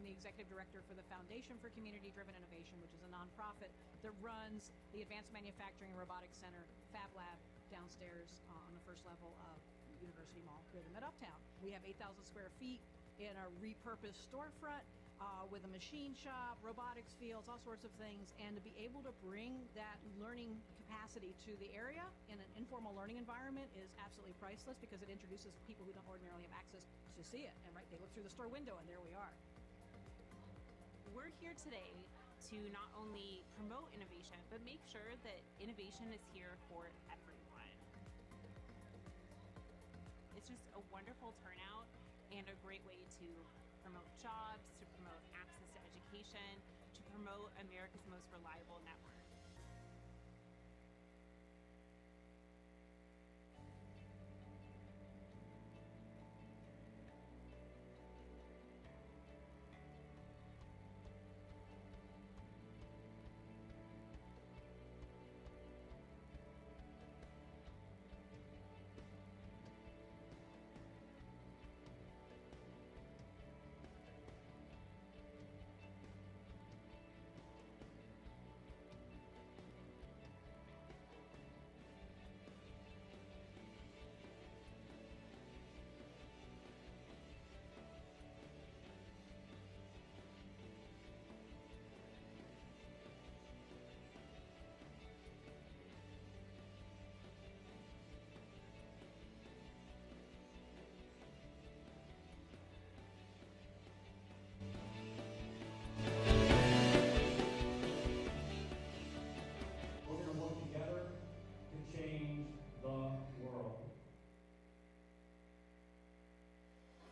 I'm the executive director for the Foundation for Community-Driven Innovation, which is a nonprofit that runs the Advanced Manufacturing and Robotics Center, Fab Lab, downstairs on the first level of University Mall, Rhythm at Uptown. We have 8,000 square feet in a repurposed storefront with a machine shop, robotics fields, all sorts of things, and to be able to bring that learning capacity to the area in an informal learning environment is absolutely priceless, because it introduces people who don't ordinarily have access to see it. And right, they look through the store window and there we are. We're here today to not only promote innovation, but make sure that innovation is here for everyone. It's just a wonderful turnout and a great way to promote jobs, to promote access to education, to promote America's most reliable network.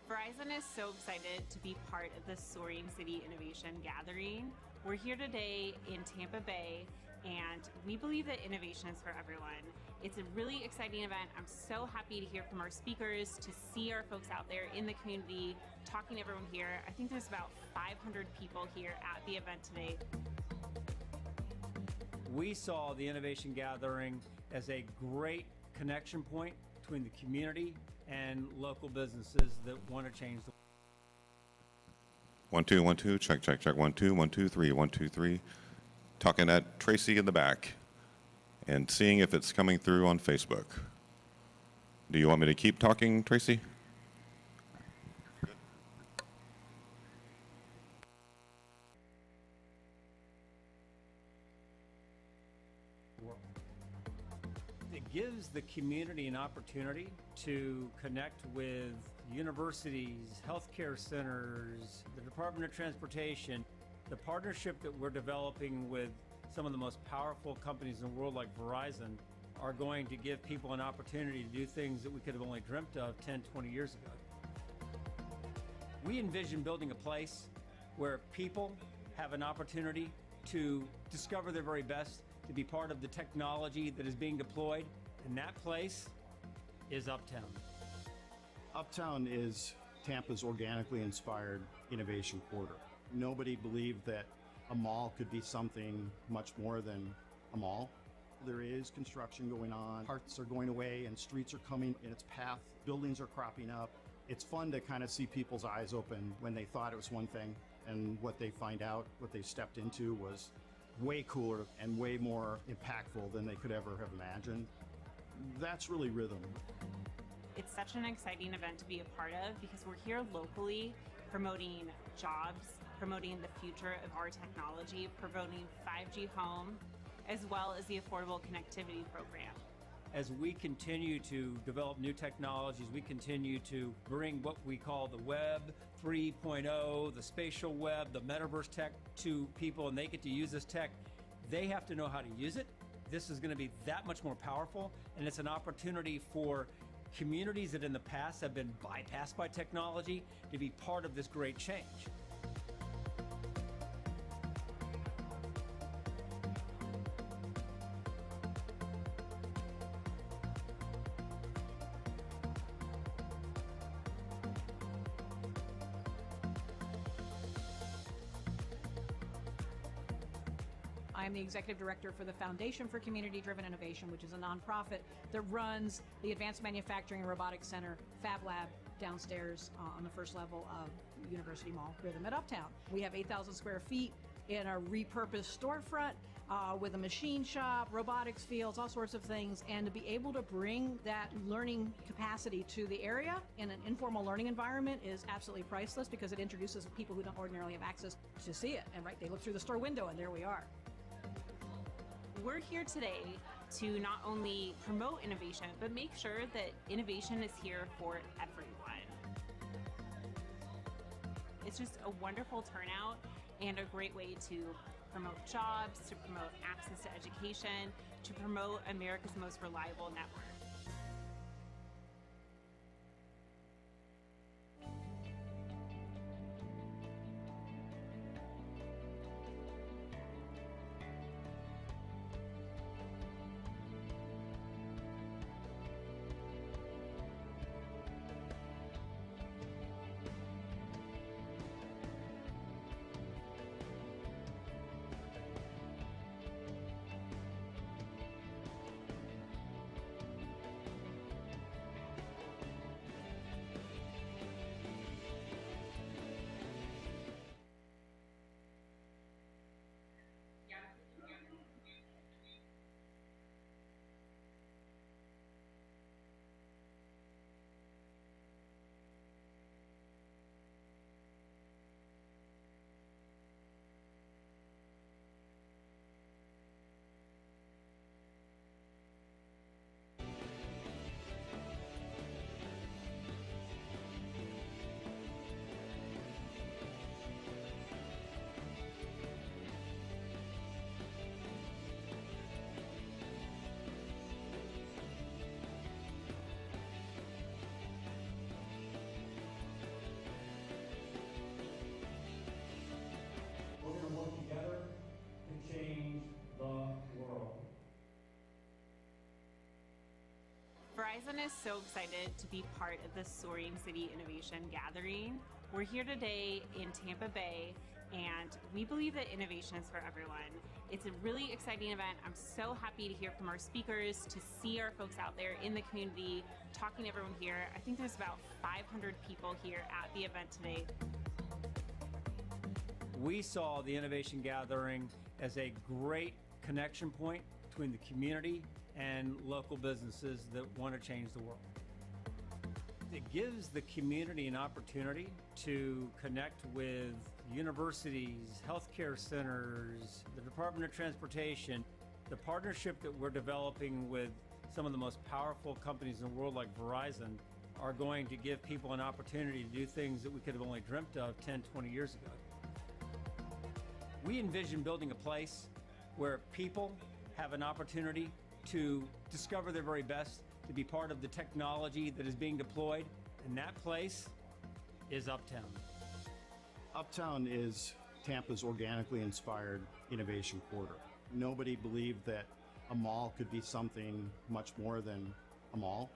Verizon is so excited to be part of the Soaring City Innovation Gathering. We're here today in Tampa Bay, and we believe that innovation is for everyone. It's a really exciting event. I'm so happy to hear from our speakers, to see our folks out there in the community, talking to everyone here. I think there's about 500 people here at the event today. We saw the Innovation Gathering as a great connection point between the community and local businesses that want to change the 1 2 1 2 check check check 1 2 1 2 3 1 2 3. Talking at Tracy in the back and seeing if it's coming through on Facebook. Do you want me to keep talking, Tracy? It gives the community an opportunity to connect with universities, healthcare centers, the Department of Transportation. The partnership that we're developing with some of the most powerful companies in the world like Verizon are going to give people an opportunity to do things that we could have only dreamt of 10, 20 years ago. We envision building a place where people have an opportunity to discover their very best, to be part of the technology that is being deployed, and that place is Uptown. Uptown is Tampa's organically inspired innovation quarter. Nobody believed that a mall could be something much more than a mall. There is construction going on, parts are going away, and streets are coming in its path. Buildings are cropping up. It's fun to kind of see people's eyes open when they thought it was one thing, and what they find out, what they stepped into was way cooler and way more impactful than they could ever have imagined. That's really Rhythm. It's such an exciting event to be a part of, because we're here locally promoting jobs, promoting the future of our technology, promoting 5G home, as well as the Affordable Connectivity Program. As we continue to develop new technologies, we continue to bring what we call the Web 3.0, the spatial web, the metaverse tech to people, and they get to use this tech. They have to know how to use it. This is going to be that much more powerful, and it's an opportunity for communities that in the past have been bypassed by technology to be part of this great change. I'm the executive director for the Foundation for Community-Driven Innovation, which is a nonprofit that runs the Advanced Manufacturing and Robotics Center, Fab Lab, downstairs on the first level of University Mall, Rhythm at Uptown. We have 8,000 square feet in a repurposed storefront with a machine shop, robotics fields, all sorts of things. And to be able to bring that learning capacity to the area in an informal learning environment is absolutely priceless, because it introduces people who don't ordinarily have access to see it. And right, they look through the store window and there we are. We're here today to not only promote innovation, but make sure that innovation is here for everyone. It's just a wonderful turnout and a great way to promote jobs, to promote access to education, to promote America's most reliable network. We're going to work together to change the world. Verizon is so excited to be part of the Soaring City Innovation Gathering. We're here today in Tampa Bay, and we believe that innovation is for everyone. It's a really exciting event. I'm so happy to hear from our speakers, to see our folks out there in the community, talking to everyone here. I think there's about 500 people here at the event today. We saw the Innovation Gathering as a great connection point between the community and local businesses that want to change the world. It gives the community an opportunity to connect with universities, healthcare centers, the Department of Transportation. The partnership that we're developing with some of the most powerful companies in the world, like Verizon, are going to give people an opportunity to do things that we could have only dreamt of 10, 20 years ago. We envision building a place where people have an opportunity to discover their very best, to be part of the technology that is being deployed, and that place is Uptown. Uptown is Tampa's organically inspired innovation quarter. Nobody believed that a mall could be something much more than a mall.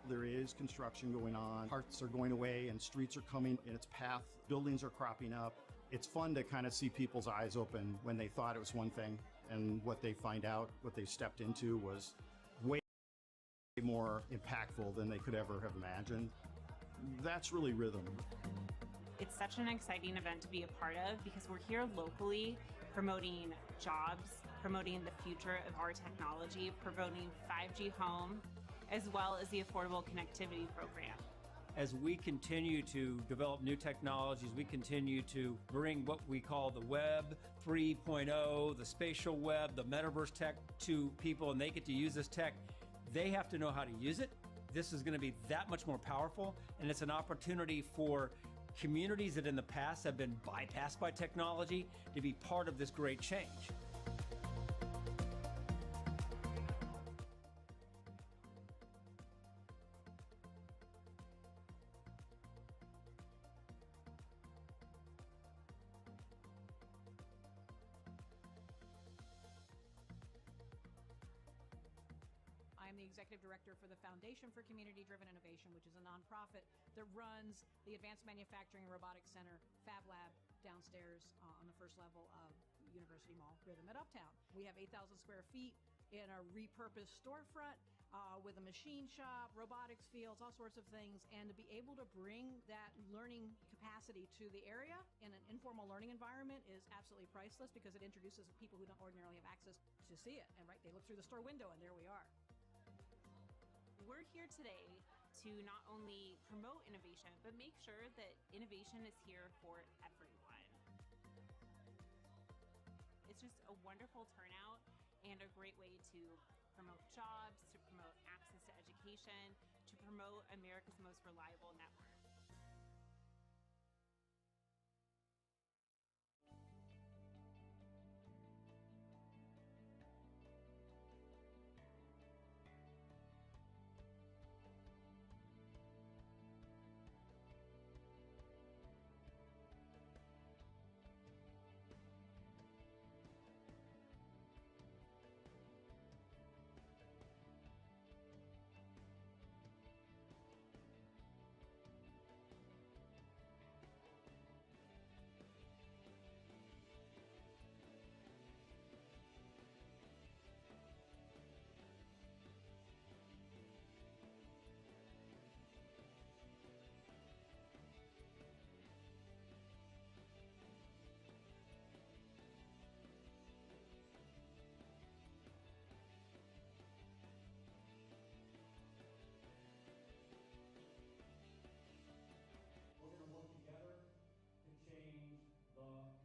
There is construction going on, parts are going away, and streets are coming in its path, buildings are cropping up. It's fun to kind of see people's eyes open when they thought it was one thing, and what they find out, what they stepped into, was way more impactful than they could ever have imagined. That's really Rhythm. It's such an exciting event to be a part of, because we're here locally promoting jobs, promoting the future of our technology, promoting 5G home, as well as the Affordable Connectivity Program. As we continue to develop new technologies, we continue to bring what we call the Web 3.0, the spatial web, the metaverse tech to people, and they get to use this tech. They have to know how to use it. This is going to be that much more powerful, and it's an opportunity for communities that in the past have been bypassed by technology to be part of this great change. I'm the executive director for the Foundation for Community-Driven Innovation, which is a nonprofit that runs the Advanced Manufacturing and Robotics Center, Fab Lab, downstairs on the first level of University Mall, Rhythm at Uptown. We have 8,000 square feet in a repurposed storefront with a machine shop, robotics fields, all sorts of things, and to be able to bring that learning capacity to the area in an informal learning environment is absolutely priceless because it introduces people who don't ordinarily have access to see it. And right, they look through the store window and there we are. We're here today to not only promote innovation, but make sure that innovation is here for everyone. It's just a wonderful turnout and a great way to promote jobs, to promote access to education, to promote America's most reliable network. We're going to work together to change the world.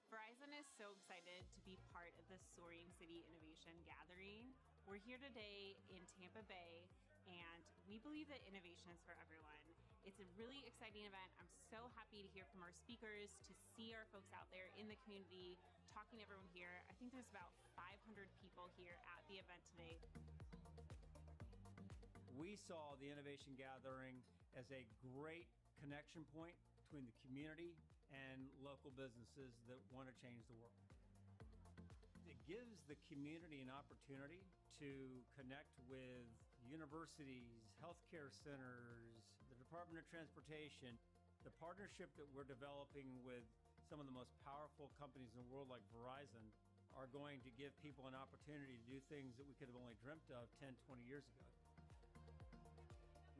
Verizon is so excited to be part of the Soaring City Innovation Gathering. We're here today in Tampa Bay, and we believe that innovation is for everyone. It's a really exciting event. I'm so happy to hear from our speakers, to see our folks out there in the community, talking to everyone here. I think there's about 500 people here at the event today. We saw the Innovation Gathering as a great connection point between the community and local businesses that want to change the world. It gives the community an opportunity to connect with universities, healthcare centers, the Department of Transportation. The partnership that we're developing with some of the most powerful companies in the world like Verizon are going to give people an opportunity to do things that we could have only dreamt of 10, 20 years ago.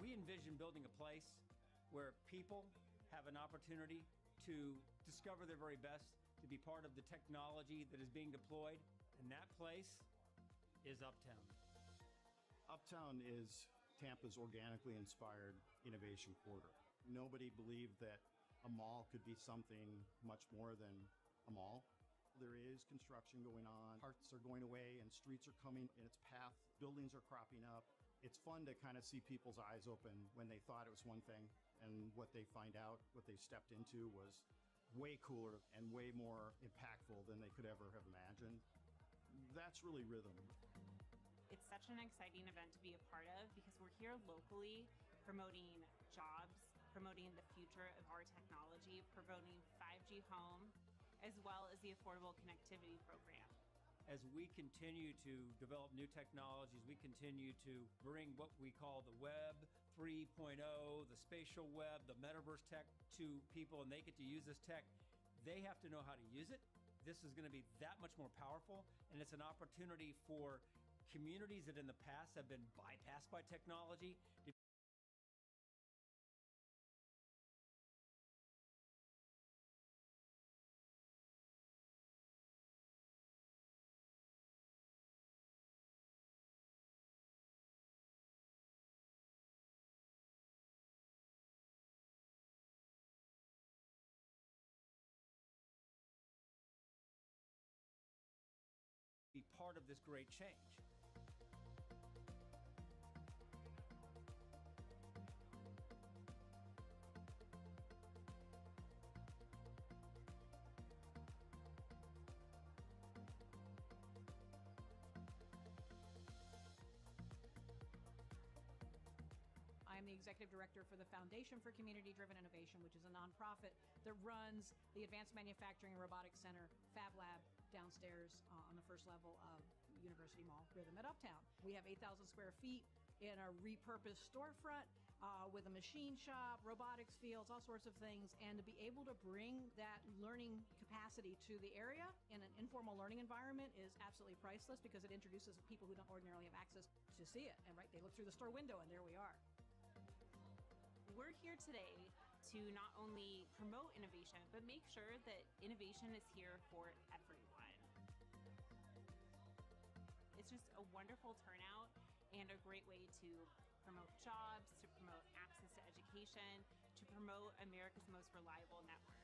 We envision building a place where people have an opportunity to discover their very best, to be part of the technology that is being deployed, and that place is Uptown. Uptown is Tampa's organically inspired innovation quarter. Nobody believed that a mall could be something much more than a mall. There is construction going on, parts are going away, and streets are coming in its path, buildings are cropping up. It's fun to kind of see people's eyes open when they thought it was one thing, and what they find out, what they stepped into was way cooler and way more impactful than they could ever have imagined. That's really rhythm. It's such an exciting event to be a part of because we're here locally promoting jobs, promoting the future of our technology, promoting 5G home, as well as the Affordable Connectivity Program. As we continue to develop new technologies, we continue to bring what we call the Web 3.0, the spatial web, the metaverse tech to people, and they get to use this tech. They have to know how to use it. This is going to be that much more powerful, and it's an opportunity for communities that in the past have been bypassed by technology to be part of this great change. I'm the executive director for the Foundation for Community-Driven Innovation, which is a nonprofit that runs the Advanced Manufacturing and Robotics Center, Fab Lab, downstairs on the first level of University Mall Rhythm at Uptown. We have 8,000 square feet in a repurposed storefront. with a machine shop, robotics fields, all sorts of things, and to be able to bring that learning capacity to the area in an informal learning environment is absolutely priceless because it introduces people who don't ordinarily have access to see it. And right, they look through the store window and there we are. We're here today to not only promote innovation, but make sure that innovation is here for everyone. It's just a wonderful turnout and a great way to promote jobs, to promote access to education, to promote America's most reliable network.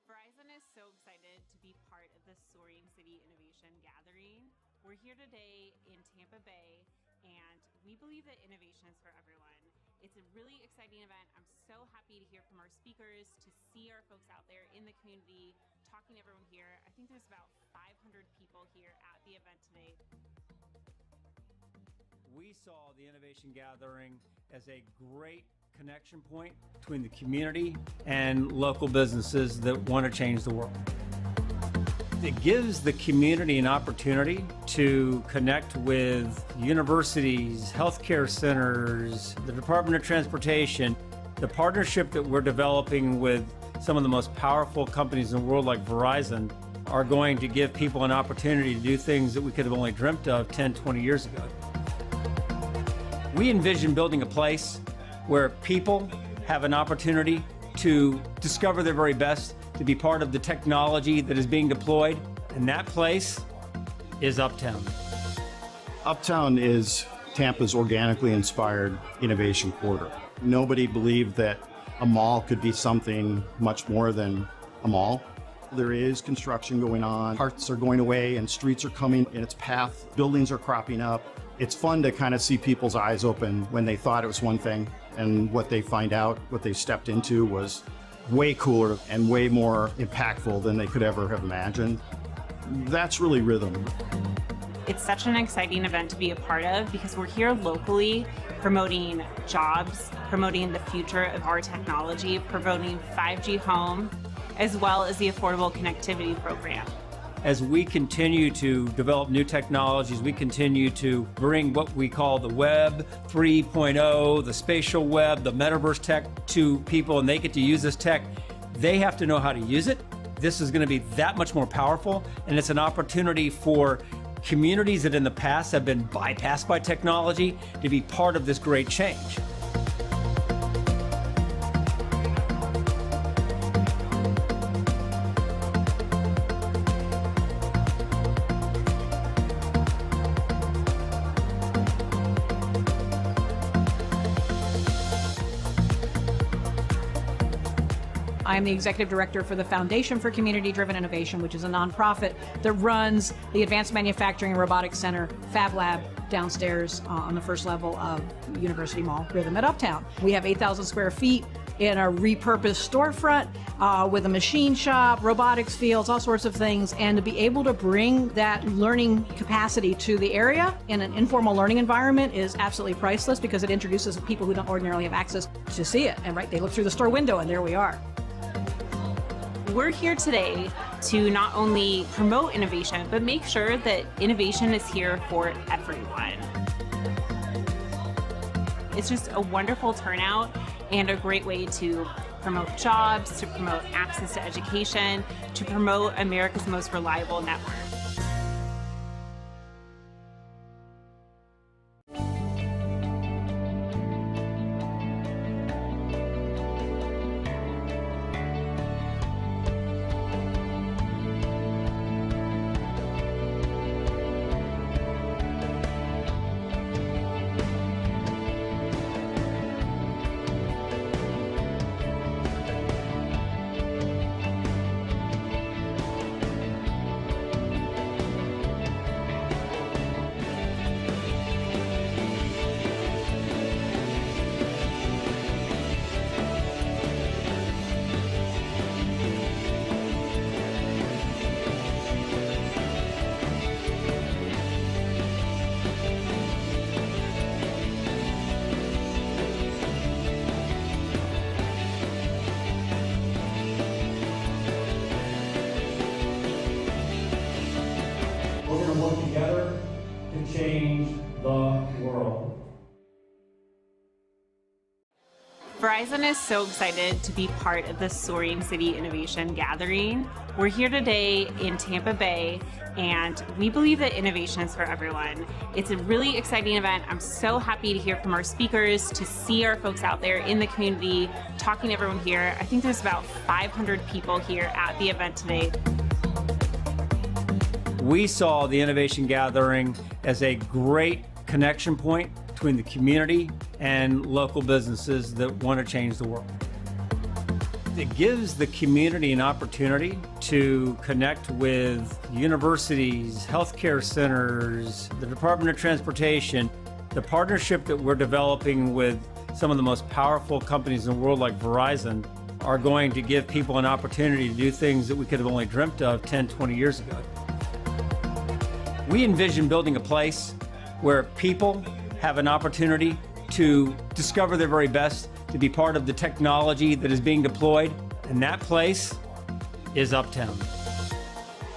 Verizon is so excited to be part of the Soaring City Innovation Gathering. We're here today in Tampa Bay, and we believe that innovation is for everyone. It's a really exciting event. I'm so happy to hear from our speakers, to see our folks out there in the community, talking to everyone here. I think there's about 500 people here at the event today. We saw the Innovation Gathering as a great connection point between the community and local businesses that want to change the world. It gives the community an opportunity to connect with universities, healthcare centers, the Department of Transportation. The partnership that we're developing with some of the most powerful companies in the world like Verizon are going to give people an opportunity to do things that we could have only dreamt of 10, 20 years ago. We envision building a place where people have an opportunity to discover their very best, to be part of the technology that is being deployed, and that place is Uptown. Uptown is Tampa's organically inspired innovation quarter. Nobody believed that a mall could be something much more than a mall. There is construction going on, parts are going away, and streets are coming in its path, buildings are cropping up. It's fun to kind of see people's eyes open when they thought it was one thing, and what they find out, what they stepped into was way cooler and way more impactful than they could ever have imagined. That's really rhythm. It's such an exciting event to be a part of because we're here locally promoting jobs, promoting the future of our technology, promoting 5G home, as well as the Affordable Connectivity Program. As we continue to develop new technologies, we continue to bring what we call the Web 3.0, the spatial web, the metaverse tech to people, and they get to use this tech. They have to know how to use it. This is going to be that much more powerful, and it's an opportunity for communities that in the past have been bypassed by technology to be part of this great change. I am the executive director for the Foundation for Community-Driven Innovation, which is a nonprofit that runs the Advanced Manufacturing and Robotics Center, Fab Lab, downstairs on the first level of University Mall, Rhythm at Uptown. We have 8,000 square feet in a repurposed storefront with a machine shop, robotics fields, all sorts of things, and to be able to bring that learning capacity to the area in an informal learning environment is absolutely priceless because it introduces people who don't ordinarily have access to see it. And right, they look through the store window and there we are. We're here today to not only promote innovation, but make sure that innovation is here for everyone. It's just a wonderful turnout and a great way to promote jobs, to promote access to education, to promote America's most reliable network. change the world. Verizon is so excited to be part of the Soaring City Innovation Gathering. We're here today in Tampa Bay, and we believe that innovation is for everyone. It's a really exciting event. I'm so happy to hear from our speakers, to see our folks out there in the community, talking to everyone here. I think there's about 500 people here at the event today. We saw the Innovation Gathering as a great connection point between the community and local businesses that want to change the world. It gives the community an opportunity to connect with universities, healthcare centers, the Department of Transportation. The partnership that we're developing with some of the most powerful companies in the world like Verizon are going to give people an opportunity to do things that we could have only dreamt of 10, 20 years ago. We envision building a place where people have an opportunity to discover their very best, to be part of the technology that is being deployed, and that place is Uptown.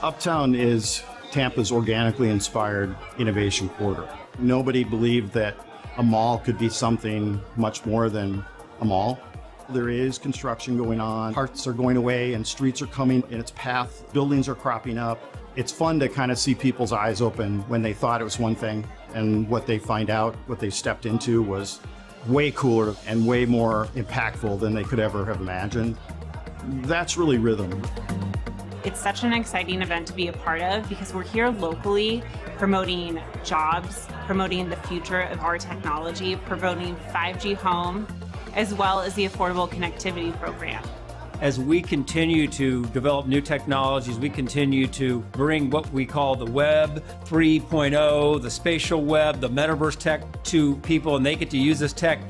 Uptown is Tampa's organically inspired innovation quarter. Nobody believed that a mall could be something much more than a mall. There is construction going on, parts are going away, and streets are coming in its path, buildings are cropping up. It's fun to kind of see people's eyes open when they thought it was one thing, and what they find out, what they stepped into was way cooler and way more impactful than they could ever have imagined. That's really Rhythm. It's such an exciting event to be a part of because we're here locally promoting jobs, promoting the future of our technology, promoting 5G home, as well as the Affordable Connectivity Program. As we continue to develop new technologies, we continue to bring what we call the Web 3.0, the spatial web, the metaverse tech to people, and they get to use this tech.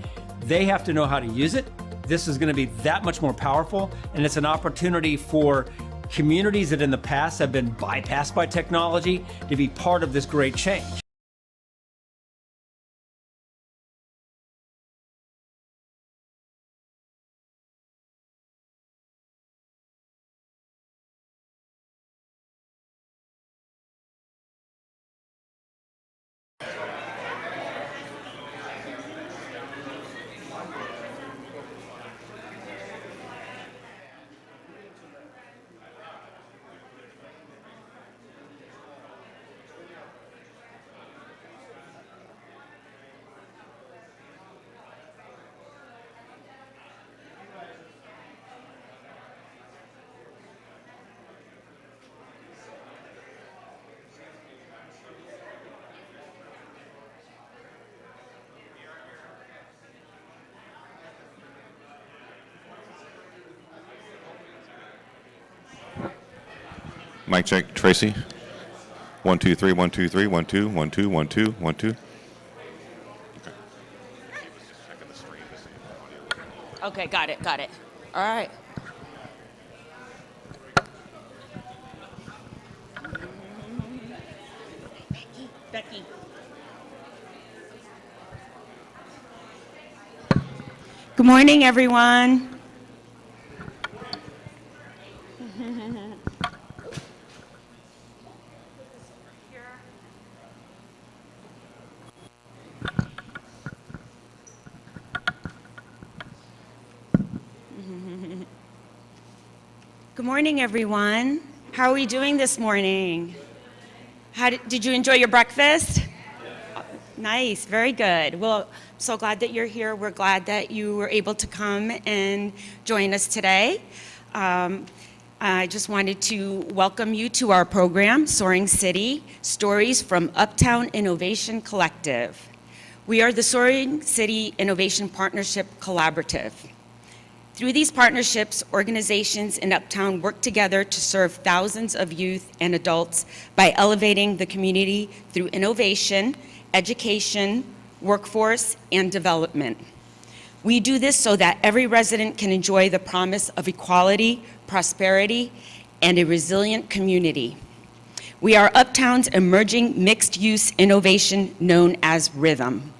They have to know how to use it. This is going to be that much more powerful, and it's an opportunity for communities that in the past have been bypassed by technology to be part of this great change. Mic check, Tracy. 1 2 3 1 2 3 1 2 1 2 1 2 1 2. Okay, got it. All right. Becky. Good morning, everyone. Good morning, everyone. How are we doing this morning? Did you enjoy your breakfast? Nice, very good. Well, I'm so glad that you're here. We're glad that you were able to come and join us today. I just wanted to welcome you to our program, Soaring City, Stories from Uptown Innovation Collective. We are the Soaring City Innovation Partnership Collaborative. Through these partnerships, organizations in Uptown work together to serve thousands of youth and adults by elevating the community through innovation, education, workforce, and development. We do this so that every resident can enjoy the promise of equality, prosperity, and a resilient community. We are Uptown's emerging mixed-use innovation known as Rhythm.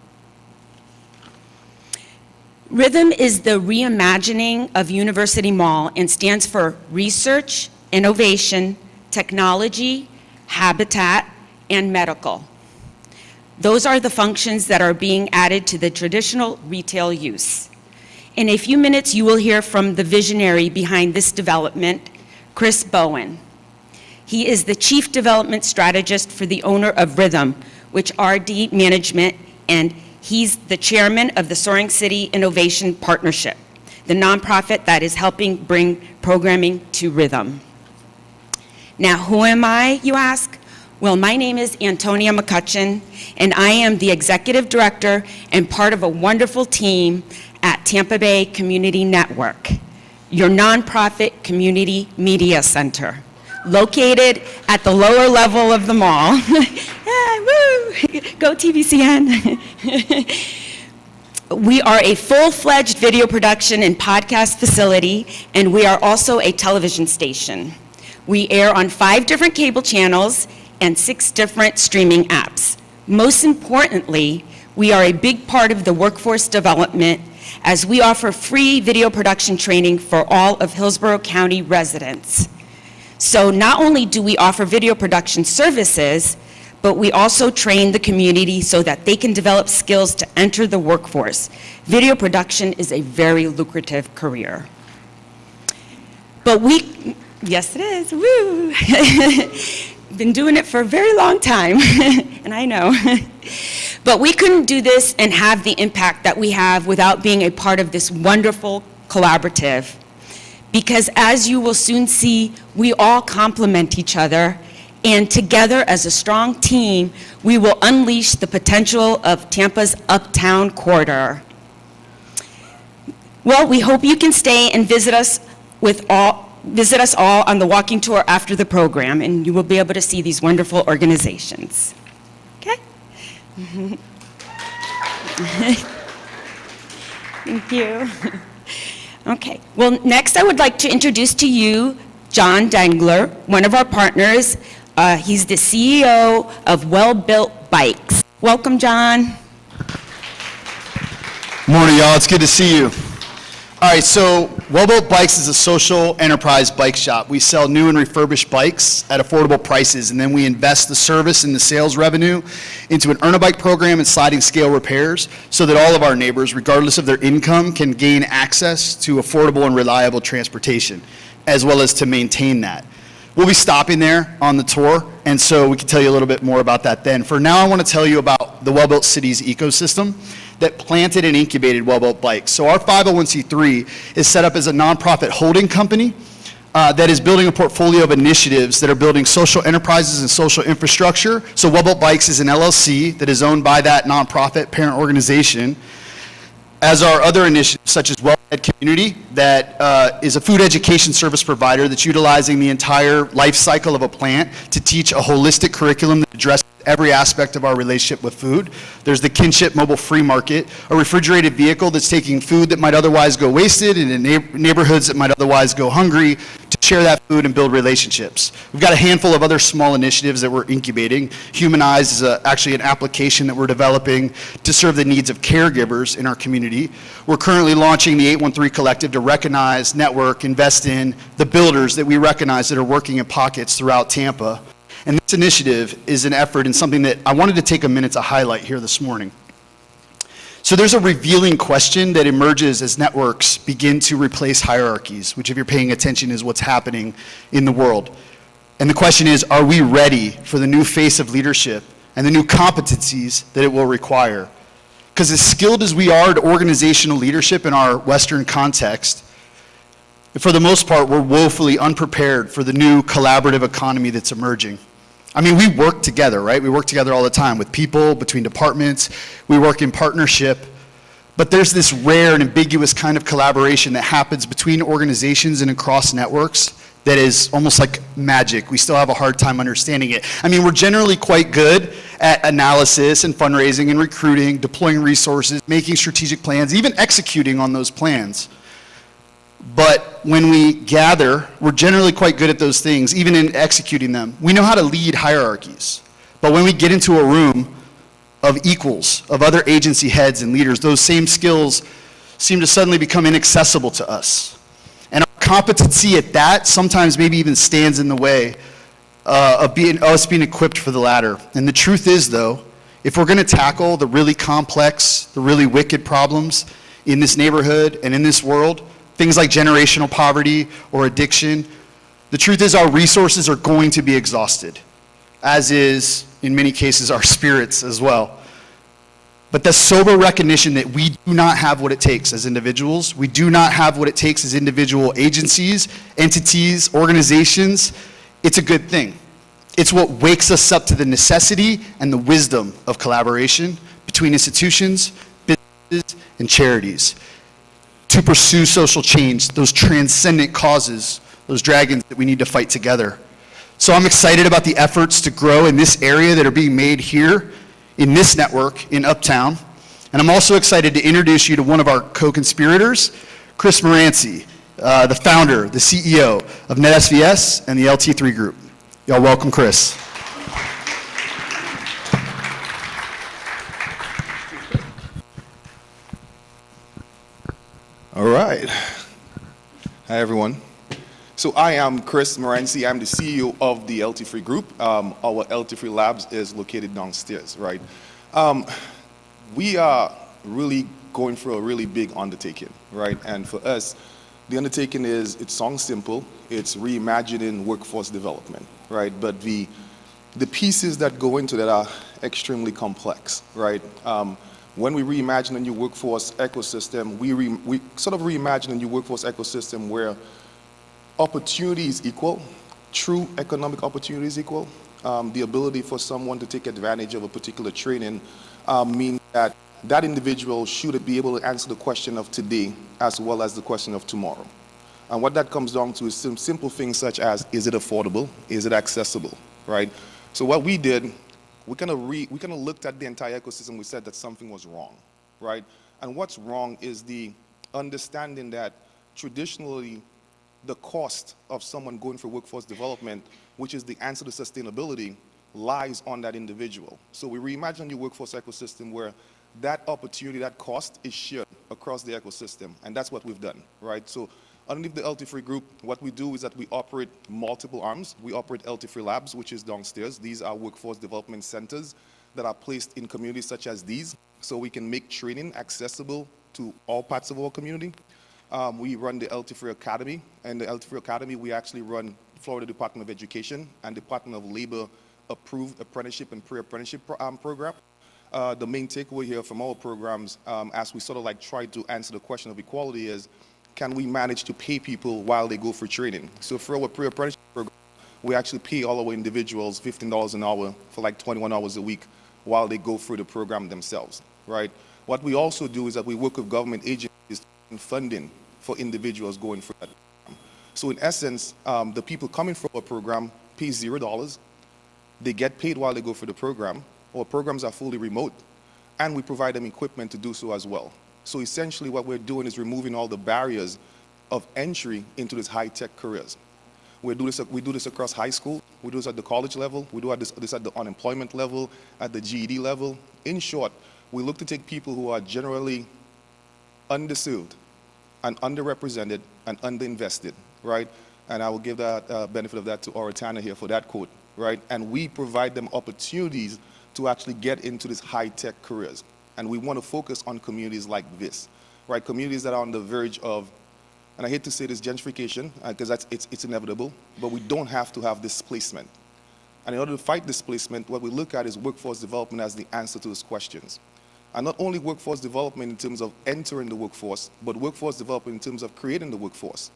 Rhythm is the reimagining of University Mall and stands for research, innovation, technology, habitat, and medical. Those are the functions that are being added to the traditional retail use. In a few minutes, you will hear from the visionary behind this development, Chris Bowen. He is the Chief Development Strategist for the owner of Rhythm, which RD Management, and he's the chairman of the Soaring City Innovation Partnership, the nonprofit that is helping bring programming to Rhythm. Now, who am I, you ask? Well, my name is Antonia McCutcheon, and I am the Executive Director and part of a wonderful team at Tampa Bay Community Network, your nonprofit community media center, located at the lower level of the mall. Woo! Go TVCN. We are a full-fledged video production and podcast facility, and we are also a television station. We air on 5 different cable channels and 6 different streaming apps. Most importantly, we are a big part of the workforce development as we offer free video production training for all of Hillsborough County residents. So not only do we offer video production services, but we also train the community so that they can develop skills to enter the workforce. Video production is a very lucrative career. But yes it is, woo! Been doing it for a very long time, and I know. But we couldn't do this and have the impact that we have without being a part of this wonderful collaborative. Because as you will soon see, we all complement each other, and together as a strong team, we will unleash the potential of Tampa's Uptown Corridor. Well, we hope you can stay and visit us all on the walking tour after the program, and you will be able to see these wonderful organizations. Okay? Thank you. Okay, well, next I would like to introduce to you John Dangler, one of our partners. He's the CEO of Well Built Bikes. Welcome, John. Morning, y'all. It's good to see you. All right, so Well Built Bikes is a social enterprise bike shop. We sell new and refurbished bikes at affordable prices, and then we invest the service and the sales revenue into an earn-a-bike program and sliding scale repairs so that all of our neighbors, regardless of their income, can gain access to affordable and reliable transportation, as well as to maintain that. We'll be stopping there on the tour, and so we can tell you a little bit more about that then. For now, I want to tell you about the Well Built Cities ecosystem that planted and incubated Well Built Bikes. So our 501c3 is set up as a nonprofit holding company that is building a portfolio of initiatives that are building social enterprises and social infrastructure. So Well Built Bikes is an LLC that is owned by that nonprofit parent organization, as are other initiatives such as Well Ed Community, that is a food education service provider that's utilizing the entire life cycle of a plant to teach a holistic curriculum that addresses every aspect of our relationship with food. There's the Kinship Mobile Free Market, a refrigerated vehicle that's taking food that might otherwise go wasted and in neighborhoods that might otherwise go hungry to share that food and build relationships. We've got a handful of other small initiatives that we're incubating. Humanize is actually an application that we're developing to serve the needs of caregivers in our community. We're currently launching the 813 Collective to recognize, network, invest in the builders that we recognize that are working in pockets throughout Tampa. And this initiative is an effort and something that I wanted to take a minute to highlight here this morning. So there's a revealing question that emerges as networks begin to replace hierarchies, which if you're paying attention is what's happening in the world. And the question is, are we ready for the new face of leadership and the new competencies that it will require? Because as skilled as we are at organizational leadership in our Western context, for the most part, we're woefully unprepared for the new collaborative economy that's emerging. I mean, we work together, right? We work together all the time with people, between departments. We work in partnership. But there's this rare and ambiguous kind of collaboration that happens between organizations and across networks that is almost like magic. We still have a hard time understanding it. I mean, we're generally quite good at analysis and fundraising and recruiting, deploying resources, making strategic plans, even executing on those plans. But when we gather, we're generally quite good at those things, even in executing them. We know how to lead hierarchies. But when we get into a room of equals, of other agency heads and leaders, those same skills seem to suddenly become inaccessible to us. And our competency at that sometimes maybe even stands in the way of us being equipped for the latter. And the truth is, though, If we're going to tackle the really complex, the really wicked problems in this neighborhood and in this world, things like generational poverty or addiction, the truth is our resources are going to be exhausted, as is, in many cases, our spirits as well. But the sober recognition that we do not have what it takes as individuals, we do not have what it takes as individual agencies, entities, organizations, it's a good thing. It's what wakes us up to the necessity and the wisdom of collaboration between institutions, businesses, and charities to pursue social change, those transcendent causes, those dragons that we need to fight together. So I'm excited about the efforts to grow in this area that are being made here in this network in Uptown. And I'm also excited to introduce you to one of our co-conspirators, Chris Moranci, the founder, the CEO of NetSVS and the LT3 Group. Y'all welcome Chris. All right. Hi, everyone. So I am Chris Moranci. I'm the CEO of the LT3 Group. Our LT3 Labs is located downstairs, right? We are really going through a really big undertaking, right? And for us, the undertaking is, it sounds simple, it's reimagining workforce development, right? But the pieces that go into that are extremely complex, right? When we reimagine a new workforce ecosystem, we sort of reimagine a new workforce ecosystem where opportunity is equal, true economic opportunity is equal. The ability for someone to take advantage of a particular training means that that individual should be able to answer the question of today as well as the question of tomorrow. And what that comes down to is some simple things such as, is it affordable? Is it accessible, right? So what we did, we kind of looked at the entire ecosystem. We said that something was wrong, right? And what's wrong is the understanding that traditionally the cost of someone going for workforce development, which is the answer to sustainability, lies on that individual. So we reimagine your workforce ecosystem where that opportunity, that cost is shared across the ecosystem, and that's what we've done, right? So underneath the LT3 Group, what we do is that we operate multiple arms. We operate LT3 Labs, which is downstairs. These are workforce development centers that are placed in communities such as these, so we can make training accessible to all parts of our community. We run the LT3 Academy, and the LT3 Academy, we actually run Florida Department of Education and Department of Labor approved apprenticeship and pre-apprenticeship program. The main takeaway here from our programs, as we sort of like try to answer the question of equality, is can we manage to pay people while they go for training? So for our pre-apprenticeship program, we actually pay all our individuals $15 an hour for like 21 hours a week while they go through the program themselves, right? What we also do is that we work with government agencies in funding for individuals going through that program. So in essence, the people coming from our program pay $0. They get paid while they go through the program. Our programs are fully remote, and we provide them equipment to do so as well. So essentially what we're doing is removing all the barriers of entry into these high-tech careers. We do this across high school, we do this at the college level, we do this at the unemployment level, at the GED level. In short, we look to take people who are generally underserved and underrepresented and underinvested, right? And I will give that benefit of that to Oratana here for that quote, right? And we provide them opportunities to actually get into these high-tech careers. And we want to focus on communities like this, right? Communities that are on the verge of, and I hate to say this, gentrification, because it's inevitable, but we don't have to have displacement. And in order to fight displacement, what we look at is workforce development as the answer to those questions. And not only workforce development in terms of entering the workforce, but workforce development in terms of creating the workforce.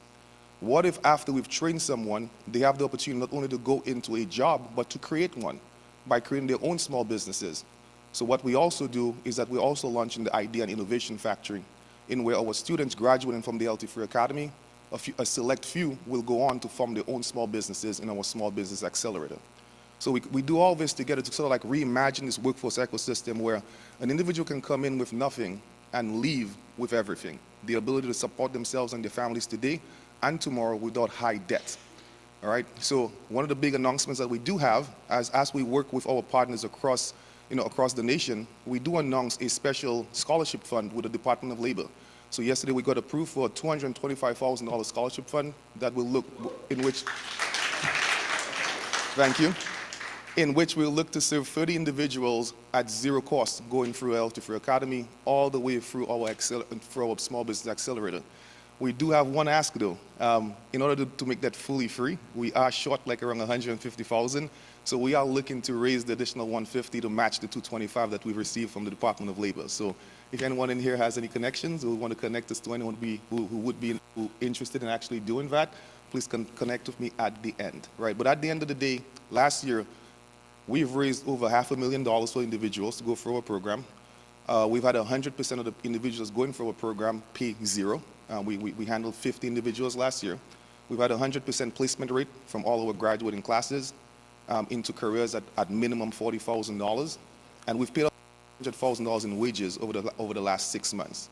What if after we've trained someone, they have the opportunity not only to go into a job, but to create one by creating their own small businesses? So what we also do is that we're also launching the Idea and Innovation Factory, in where our students graduating from the LT3 Academy, a select few will go on to form their own small businesses in our Small Business Accelerator. So we do all this together to sort of like reimagine this workforce ecosystem where an individual can come in with nothing and leave with everything. The ability to support themselves and their families today and tomorrow without high debt. All right, so one of the big announcements that we do have, as we work with our partners across the nation, we do announce a special scholarship fund with the Department of Labor. So yesterday we got approved for a $225,000 scholarship fund that will look, in which, thank you. in which we'll look to serve 30 individuals at zero cost, going through LT Free Academy all the way through our Small Business Accelerator. We do have one ask though. In order to make that fully free, we are short like around 150,000. So we are looking to raise the additional 150 to match the 225 that we received from the Department of Labor. So if anyone in here has any connections or want to connect us to anyone who would be interested in actually doing that, please connect with me at the end, right? But at the end of the day, last year, we've raised over $500,000 for individuals to go through our program. We've had 100% of the individuals going through our program pay zero. We handled 50 individuals last year. We've had 100% placement rate from all our graduating classes into careers at minimum $40,000. And we've paid $100,000 in wages over the last 6 months.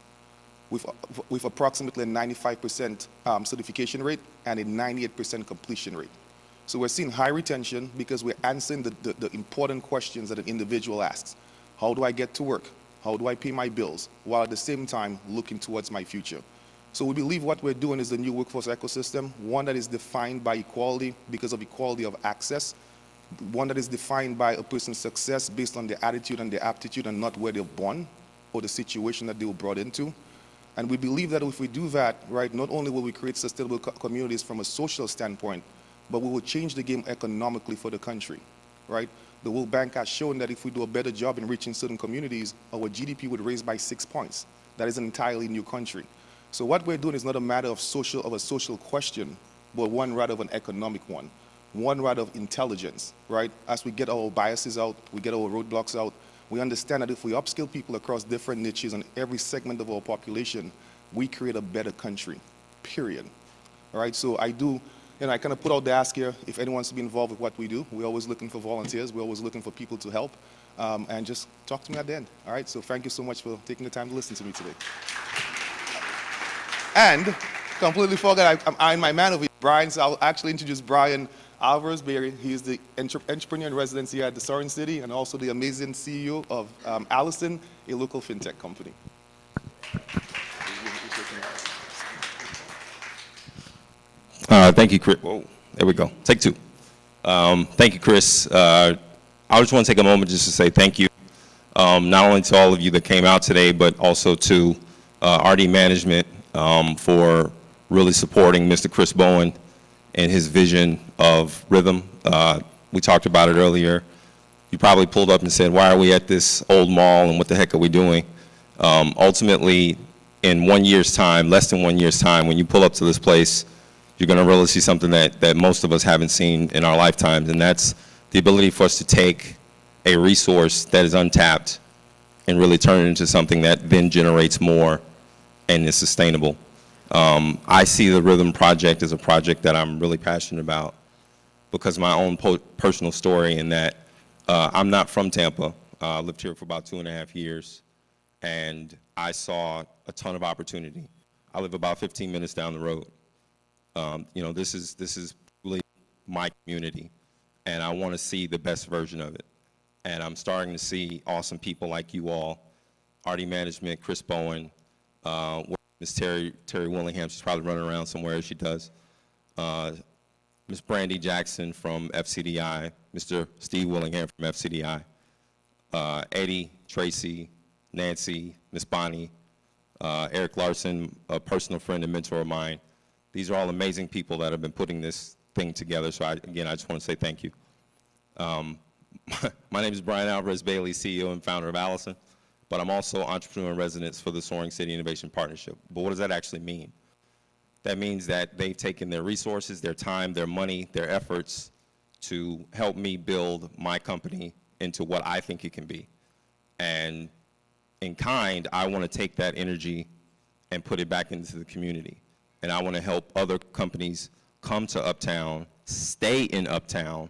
With approximately a 95% certification rate and a 98% completion rate. So we're seeing high retention because we're answering the important questions that an individual asks. How do I get to work? How do I pay my bills? While at the same time looking towards my future. So we believe what we're doing is the new workforce ecosystem, one that is defined by equality because of equality of access, one that is defined by a person's success based on their attitude and their aptitude and not where they're born or the situation that they were brought into. And we believe that if we do that, right, not only will we create sustainable communities from a social standpoint, but we will change the game economically for the country, right? The World Bank has shown that if we do a better job in reaching certain communities, our GDP would raise by 6 points. That is an entirely new country. So what we're doing is not a matter of a social question, but one rather of an economic one rather of intelligence, right? As we get our biases out, we get our roadblocks out, we understand that if we upskill people across different niches on every segment of our population, we create a better country, period. All right, so I kind of put out the ask here, if anyone wants to be involved with what we do, we're always looking for volunteers, we're always looking for people to help, and just talk to me at the end. All right, so thank you so much for taking the time to listen to me today. And completely forgot, I'm my man over here, Brian, so I'll actually introduce Brian Alvarez-Berry. He is the entrepreneur in residence here at the Soaring City and also the amazing CEO of Allison, a local fintech company. Thank you, Chris. Whoa, there we go. Take two. Thank you, Chris. I just want to take a moment just to say thank you, not only to all of you that came out today, but also to RD Management for really supporting Mr. Chris Bowen and his vision of rhythm. We talked about it earlier. You probably pulled up and said, why are we at this old mall and what the heck are we doing? Ultimately, in 1 year's time, less than 1 year's time, when you pull up to this place, you're going to really see something that most of us haven't seen in our lifetimes, and that's the ability for us to take a resource that is untapped and really turn it into something that then generates more and is sustainable. I see the Rhythm Project as a project that I'm really passionate about because of my own personal story in that I'm not from Tampa. I lived here for about 2.5 years, and I saw a ton of opportunity. I live about 15 minutes down the road. You know, this is really my community, and I want to see the best version of it. And I'm starting to see awesome people like you all, RD Management, Chris Bowen, Miss Terry Willingham, she's probably running around somewhere as she does, Miss Brandy Jackson from FCDI, Mr. Steve Willingham from FCDI, Eddie, Tracy, Nancy, Miss Bonnie, Eric Larson, a personal friend and mentor of mine. These are all amazing people that have been putting this thing together, so again, I just want to say thank you. My name is Brian Alvarez-Bailey, CEO and founder of Allison, but I'm also entrepreneur in residence for the Soaring City Innovation Partnership. But what does that actually mean? That means that they've taken their resources, their time, their money, their efforts to help me build my company into what I think it can be. And in kind, I want to take that energy and put it back into the community. And I want to help other companies come to Uptown, stay in Uptown,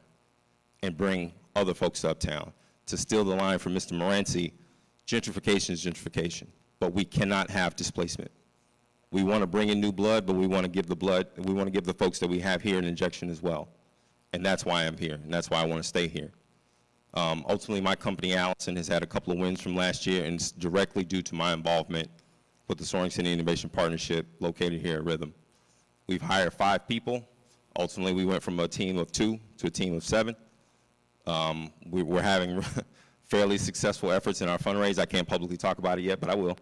and bring other folks to Uptown. To steal the line from Mr. Moranci, gentrification is gentrification, but we cannot have displacement. We want to bring in new blood, but we want to give the folks that we have here an injection as well. And that's why I'm here, and that's why I want to stay here. Ultimately, my company, Allison, has had a couple of wins from last year, and it's directly due to my involvement with the Soaring City Innovation Partnership located here at Rhythm. We've hired 5 people. Ultimately, we went from a team of 2 to a team of 7. We're having fairly successful efforts in our fundraise. I can't publicly talk about it yet, but I will.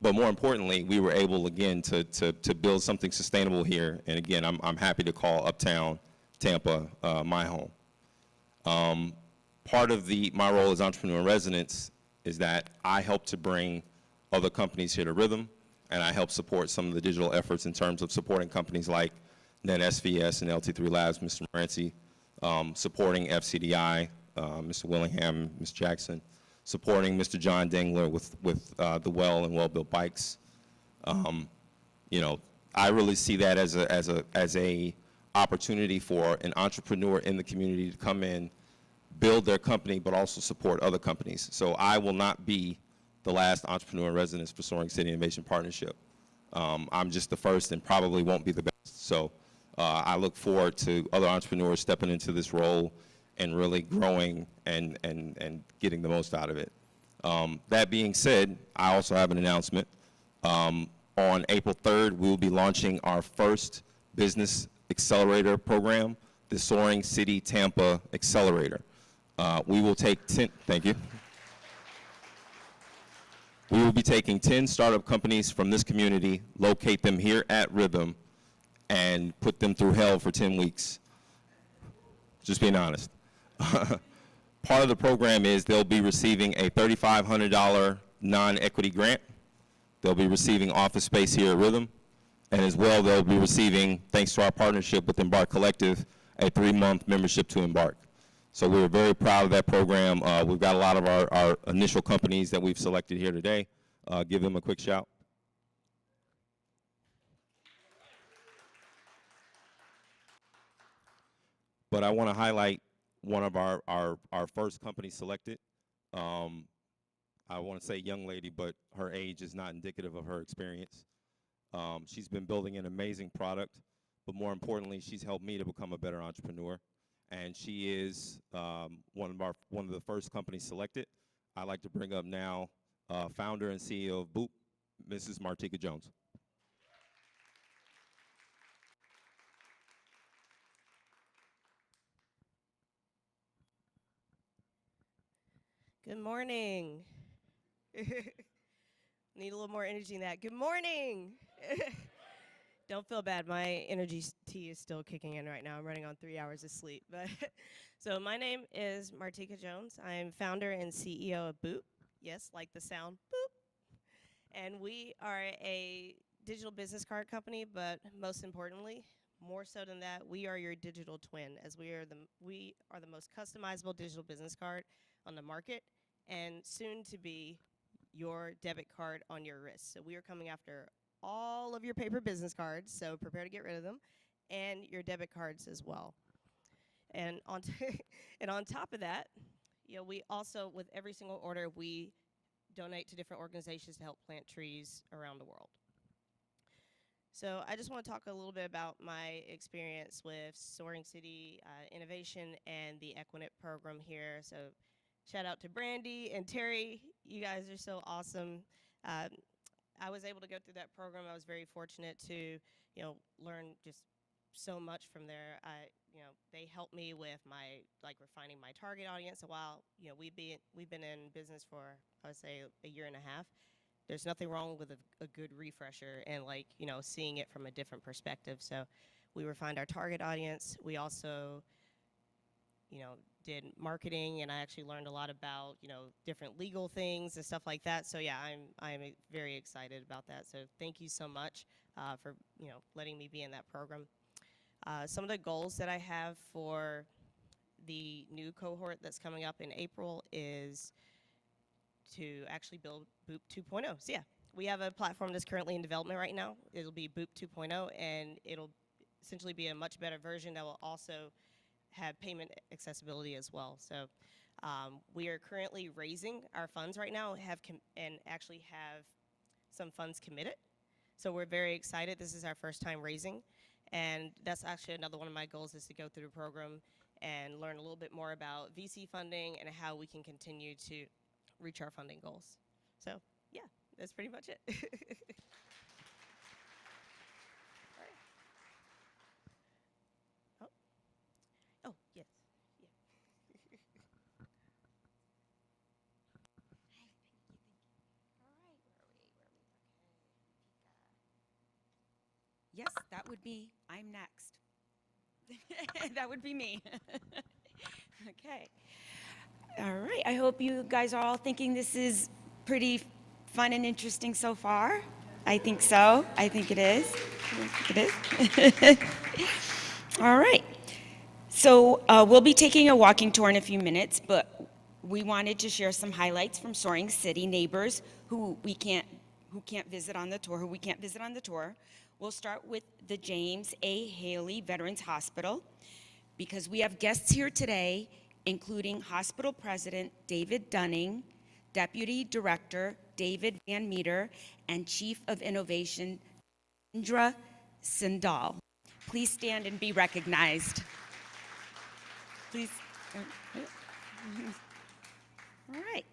But more importantly, we were able, again, to build something sustainable here. And again, I'm happy to call Uptown Tampa my home. Part of my role as entrepreneur in residence is that I help to bring other companies here to Rhythm, and I help support some of the digital efforts in terms of supporting companies like NetSVS and LT3 Labs, Mr. Morency, supporting FCDI, Mr. Willingham, Ms. Jackson, supporting Mr. John Dingler with the Well and Well-Built Bikes. You know, I really see that as a opportunity for an entrepreneur in the community to come in, build their company, but also support other companies. So I will not be the last entrepreneur in residence for Soaring City Innovation Partnership. I'm just the first and probably won't be the best. So I look forward to other entrepreneurs stepping into this role and really growing and getting the most out of it. That being said, I also have an announcement. On April 3rd, we will be launching our first business accelerator program, the Soaring City Tampa Accelerator. We will take 10, thank you. We will be taking 10 startup companies from this community, locate them here at Rhythm, and put them through hell for 10 weeks. Just being honest. Part of the program is they'll be receiving a $3,500 non-equity grant. They'll be receiving office space here at Rhythm. And as well, they'll be receiving, thanks to our partnership with Embark Collective, a 3-month membership to Embark. So we're very proud of that program. We've got a lot of our initial companies that we've selected here today. Give them a quick shout. But I want to highlight one of our first companies selected. I want to say young lady, but her age is not indicative of her experience. She's been building an amazing product, but more importantly, she's helped me to become a better entrepreneur. And she is one of the first companies selected. I'd like to bring up now founder and CEO of Boop, Mrs. Martika Jones. Good morning. Need a little more energy than that. Good morning. Don't feel bad. My energy tea is still kicking in right now. I'm running on 3 hours of sleep. But so my name is Martika Jones. I'm founder and CEO of Boop. Yes, like the sound, boop. And we are a digital business card company, but most importantly, more so than that, we are your digital twin, as we are the most customizable digital business card on the market, and soon to be your debit card on your wrist. So we are coming after all of your paper business cards, so prepare to get rid of them, and your debit cards as well. And on top of that, you know, we also, with every single order, we donate to different organizations to help plant trees around the world. So I just want to talk a little bit about my experience with Soaring City Innovation and the Equinet program here. So shout out to Brandy and Terry. You guys are so awesome. I was able to go through that program. I was very fortunate to, you know, learn just so much from there. They helped me with refining my target audience. A while, you know, we've been in business for, I would say, a year and a half. There's nothing wrong with a good refresher and, like, you know, seeing it from a different perspective. So we refined our target audience. We also, you know, did marketing, and I actually learned a lot about, you know, different legal things and stuff like that. So yeah, I'm very excited about that. So thank you so much for, you know, letting me be in that program. Some of the goals that I have for the new cohort that's coming up in April is to actually build Boop 2.0. So yeah, we have a platform that's currently in development right now. It'll be Boop 2.0, and it'll essentially be a much better version that will also have payment accessibility as well. So we are currently raising our funds right now, and actually have some funds committed. So we're very excited. This is our first time raising, and that's actually another one of my goals, is to go through the program and learn a little bit more about VC funding and how we can continue to reach our funding goals. So yeah, that's pretty much it. Oh. yes, that would be, I'm next. That would be me. Okay. All right, I hope you guys are all thinking this is pretty fun and interesting so far. I think so. I think it is. I think it is. All right. So we'll be taking a walking tour in a few minutes, but we wanted to share some highlights from Soaring City neighbors who can't visit on the tour. We'll start with the James A. Haley Veterans Hospital because we have guests here today, including Hospital President David Dunning, Deputy Director David Van Meter, and Chief of Innovation Indra Sindal. Please stand and be recognized. Please. All right.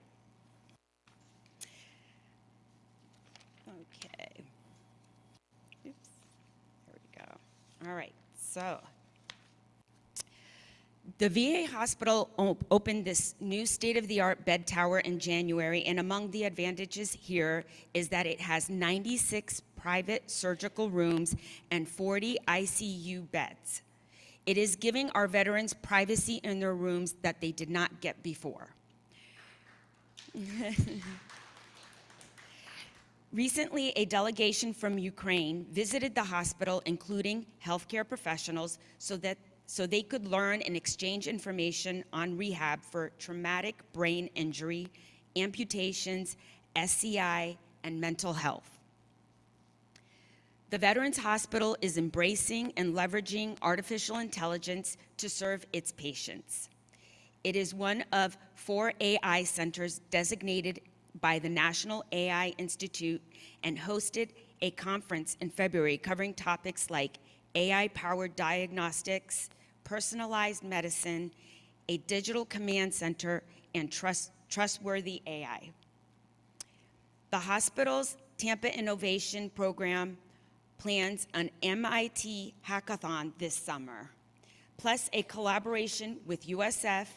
Okay. Oops. There we go. All right. So, the VA hospital opened this new state-of-the-art bed tower in January, and among the advantages here is that it has 96 private surgical rooms and 40 ICU beds. It is giving our veterans privacy in their rooms that they did not get before. Recently, a delegation from Ukraine visited the hospital, including healthcare professionals, so they could learn and exchange information on rehab for traumatic brain injury, amputations, SCI, and mental health. The Veterans Hospital is embracing and leveraging artificial intelligence to serve its patients. It is one of 4 AI centers designated by the National AI Institute and hosted a conference in February covering topics like AI-powered diagnostics, personalized medicine, a digital command center, and trustworthy AI. The hospital's Tampa Innovation Program plans an MIT hackathon this summer, plus a collaboration with USF,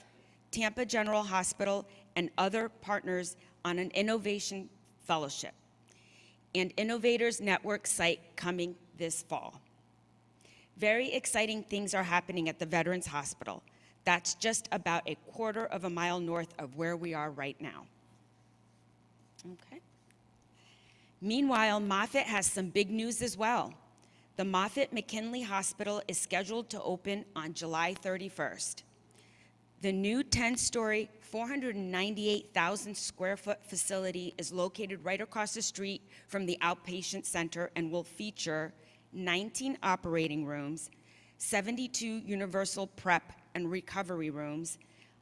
Tampa General Hospital, and other partners on an innovation fellowship and Innovators Network site coming this fall. Very exciting things are happening at the Veterans Hospital. That's just about a quarter of a mile north of where we are right now. Okay. Meanwhile, Moffitt has some big news as well. The Moffitt McKinley Hospital is scheduled to open on July 31st. The new 10-story, 498,000 square foot facility is located right across the street from the outpatient center and will feature 19 operating rooms, 72 universal prep and recovery rooms,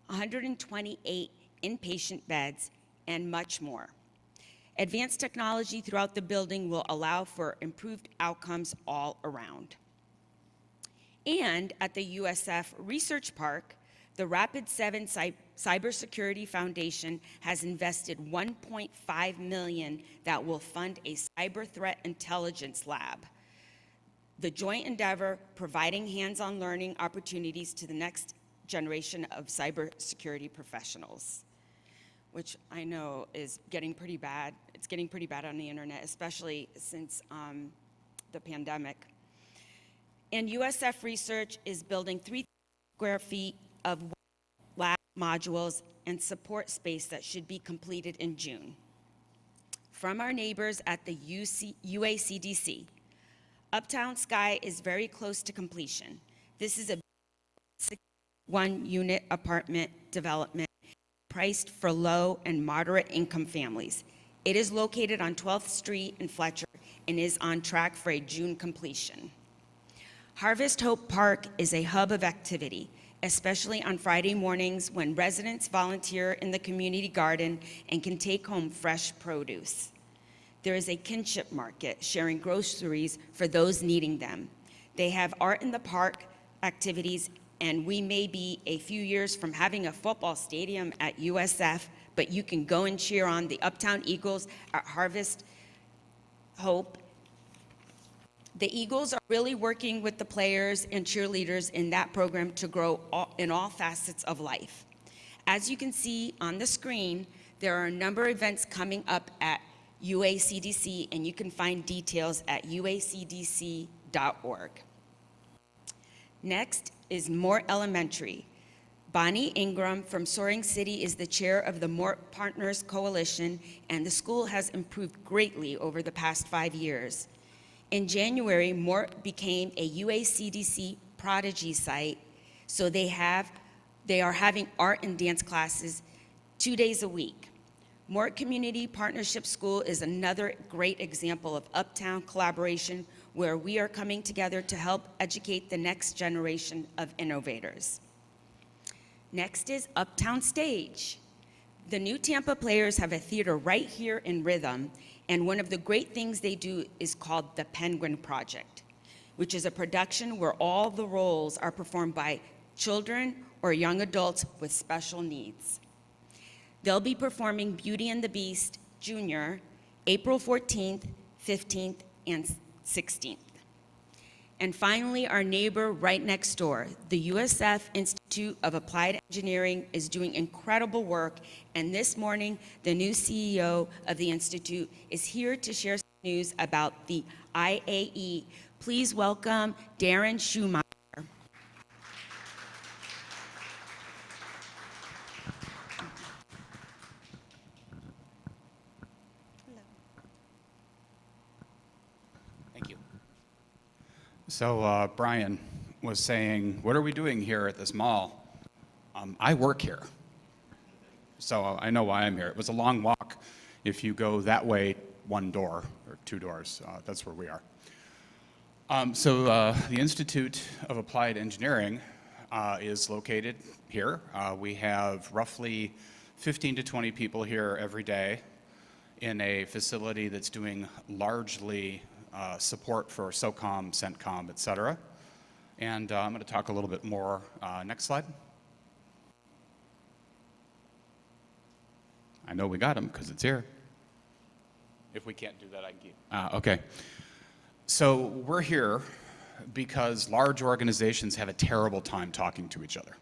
128 inpatient beds, and much more. Advanced technology throughout the building will allow for improved outcomes all around. And at the USF Research Park, the Rapid7 Cybersecurity Foundation has invested $1.5 million that will fund a cyber threat intelligence lab. The joint endeavor providing hands-on learning opportunities to the next generation of cybersecurity professionals, which I know is getting pretty bad. It's getting pretty bad on the internet, especially since the pandemic. And USF Research is building 3,000 square feet of lab modules and support space that should be completed in June. From our neighbors at the UACDC, Uptown Sky is very close to completion. This is a 61-unit apartment development priced for low and moderate income families. It is located on 12th Street in Fletcher and is on track for a June completion. Harvest Hope Park is a hub of activity, especially on Friday mornings when residents volunteer in the community garden and can take home fresh produce. There is a kinship market sharing groceries for those needing them. They have art in the park activities, and we may be a few years from having a football stadium at USF, but you can go and cheer on the Uptown Eagles at Harvest Hope. The Eagles are really working with the players and cheerleaders in that program to grow in all facets of life. As you can see on the screen, there are a number of events coming up at UACDC, and you can find details at uacdc.gov. uptown.org. Next is Mort Elementary. Bonnie Ingram from Soaring City is the chair of the Mort Partners Coalition, and the school has improved greatly over the past 5 years. In January, Mort became a UACDC Prodigy site, so they are having art and dance classes 2 days a week. Mort Community Partnership School is another great example of uptown collaboration where we are coming together to help educate the next generation of innovators. Next is Uptown Stage. The New Tampa Players have a theater right here in Rhythm, and one of the great things they do is called the Penguin Project, which is a production where all the roles are performed by children or young adults with special needs. They'll be performing Beauty and the Beast Junior, April 14th, 15th, and 16th. And finally, our neighbor right next door, the USF Institute of Applied Engineering is doing incredible work, and this morning, the new CEO of the Institute is here to share some news about the IAE. Please welcome Darren Schumacher. Thank you. So Brian was saying, what are we doing here at this mall? I work here, so I know why I'm here. It was a long walk. If you go that way, one door or two doors, that's where we are. The Institute of Applied Engineering is located here. We have roughly 15 to 20 people here every day in a facility that's doing largely support for SOCOM, CENTCOM, et cetera. And I'm going to talk a little bit more. Next slide. I know we got them because it's here. If we can't do that, I can keep. Okay. So we're here because large organizations have a terrible time talking to each other.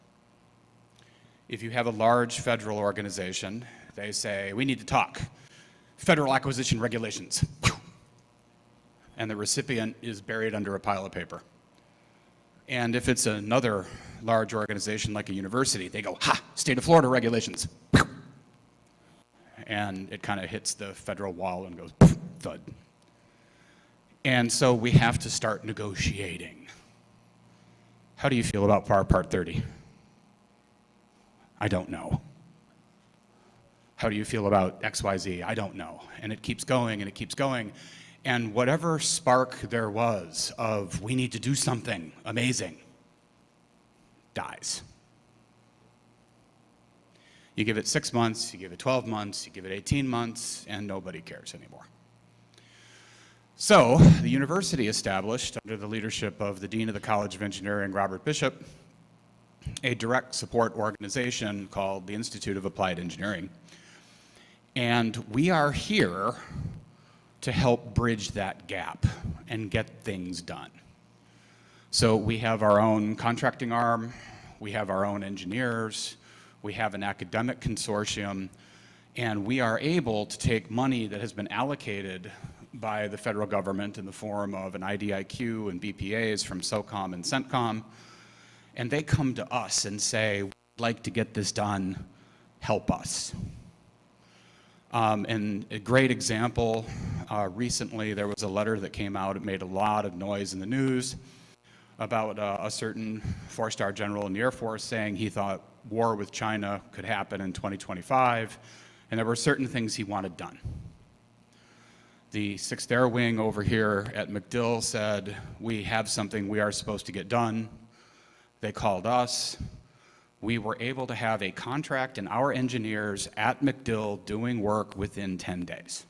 If you have a large federal organization, they say, we need to talk. Federal acquisition regulations. And the recipient is buried under a pile of paper. And if it's another large organization like a university, they go, ha, state of Florida regulations. And it kind of hits the federal wall and goes, thud. And so we have to start negotiating. How do you feel about FAR Part 30? I don't know. How do you feel about XYZ? I don't know. And it keeps going and it keeps going. And whatever spark there was of we need to do something amazing dies. You give it 6 months, you give it 12 months, you give it 18 months, and nobody cares anymore. So the university established, under the leadership of the Dean of the College of Engineering, Robert Bishop, a direct support organization called the Institute of Applied Engineering. And we are here to help bridge that gap and get things done. So we have our own contracting arm, we have our own engineers, we have an academic consortium, and we are able to take money that has been allocated by the federal government in the form of an IDIQ and BPAs from SOCOM and CENTCOM, and they come to us and say, we'd like to get this done, help us. And a great example, recently there was a letter that came out, it made a lot of noise in the news about a certain four-star general in the Air Force saying he thought war with China could happen in 2025, and there were certain things he wanted done. The 6th Air Wing over here at MacDill said, we have something we are supposed to get done. They called us. We were able to have a contract and our engineers at MacDill doing work within 10 days.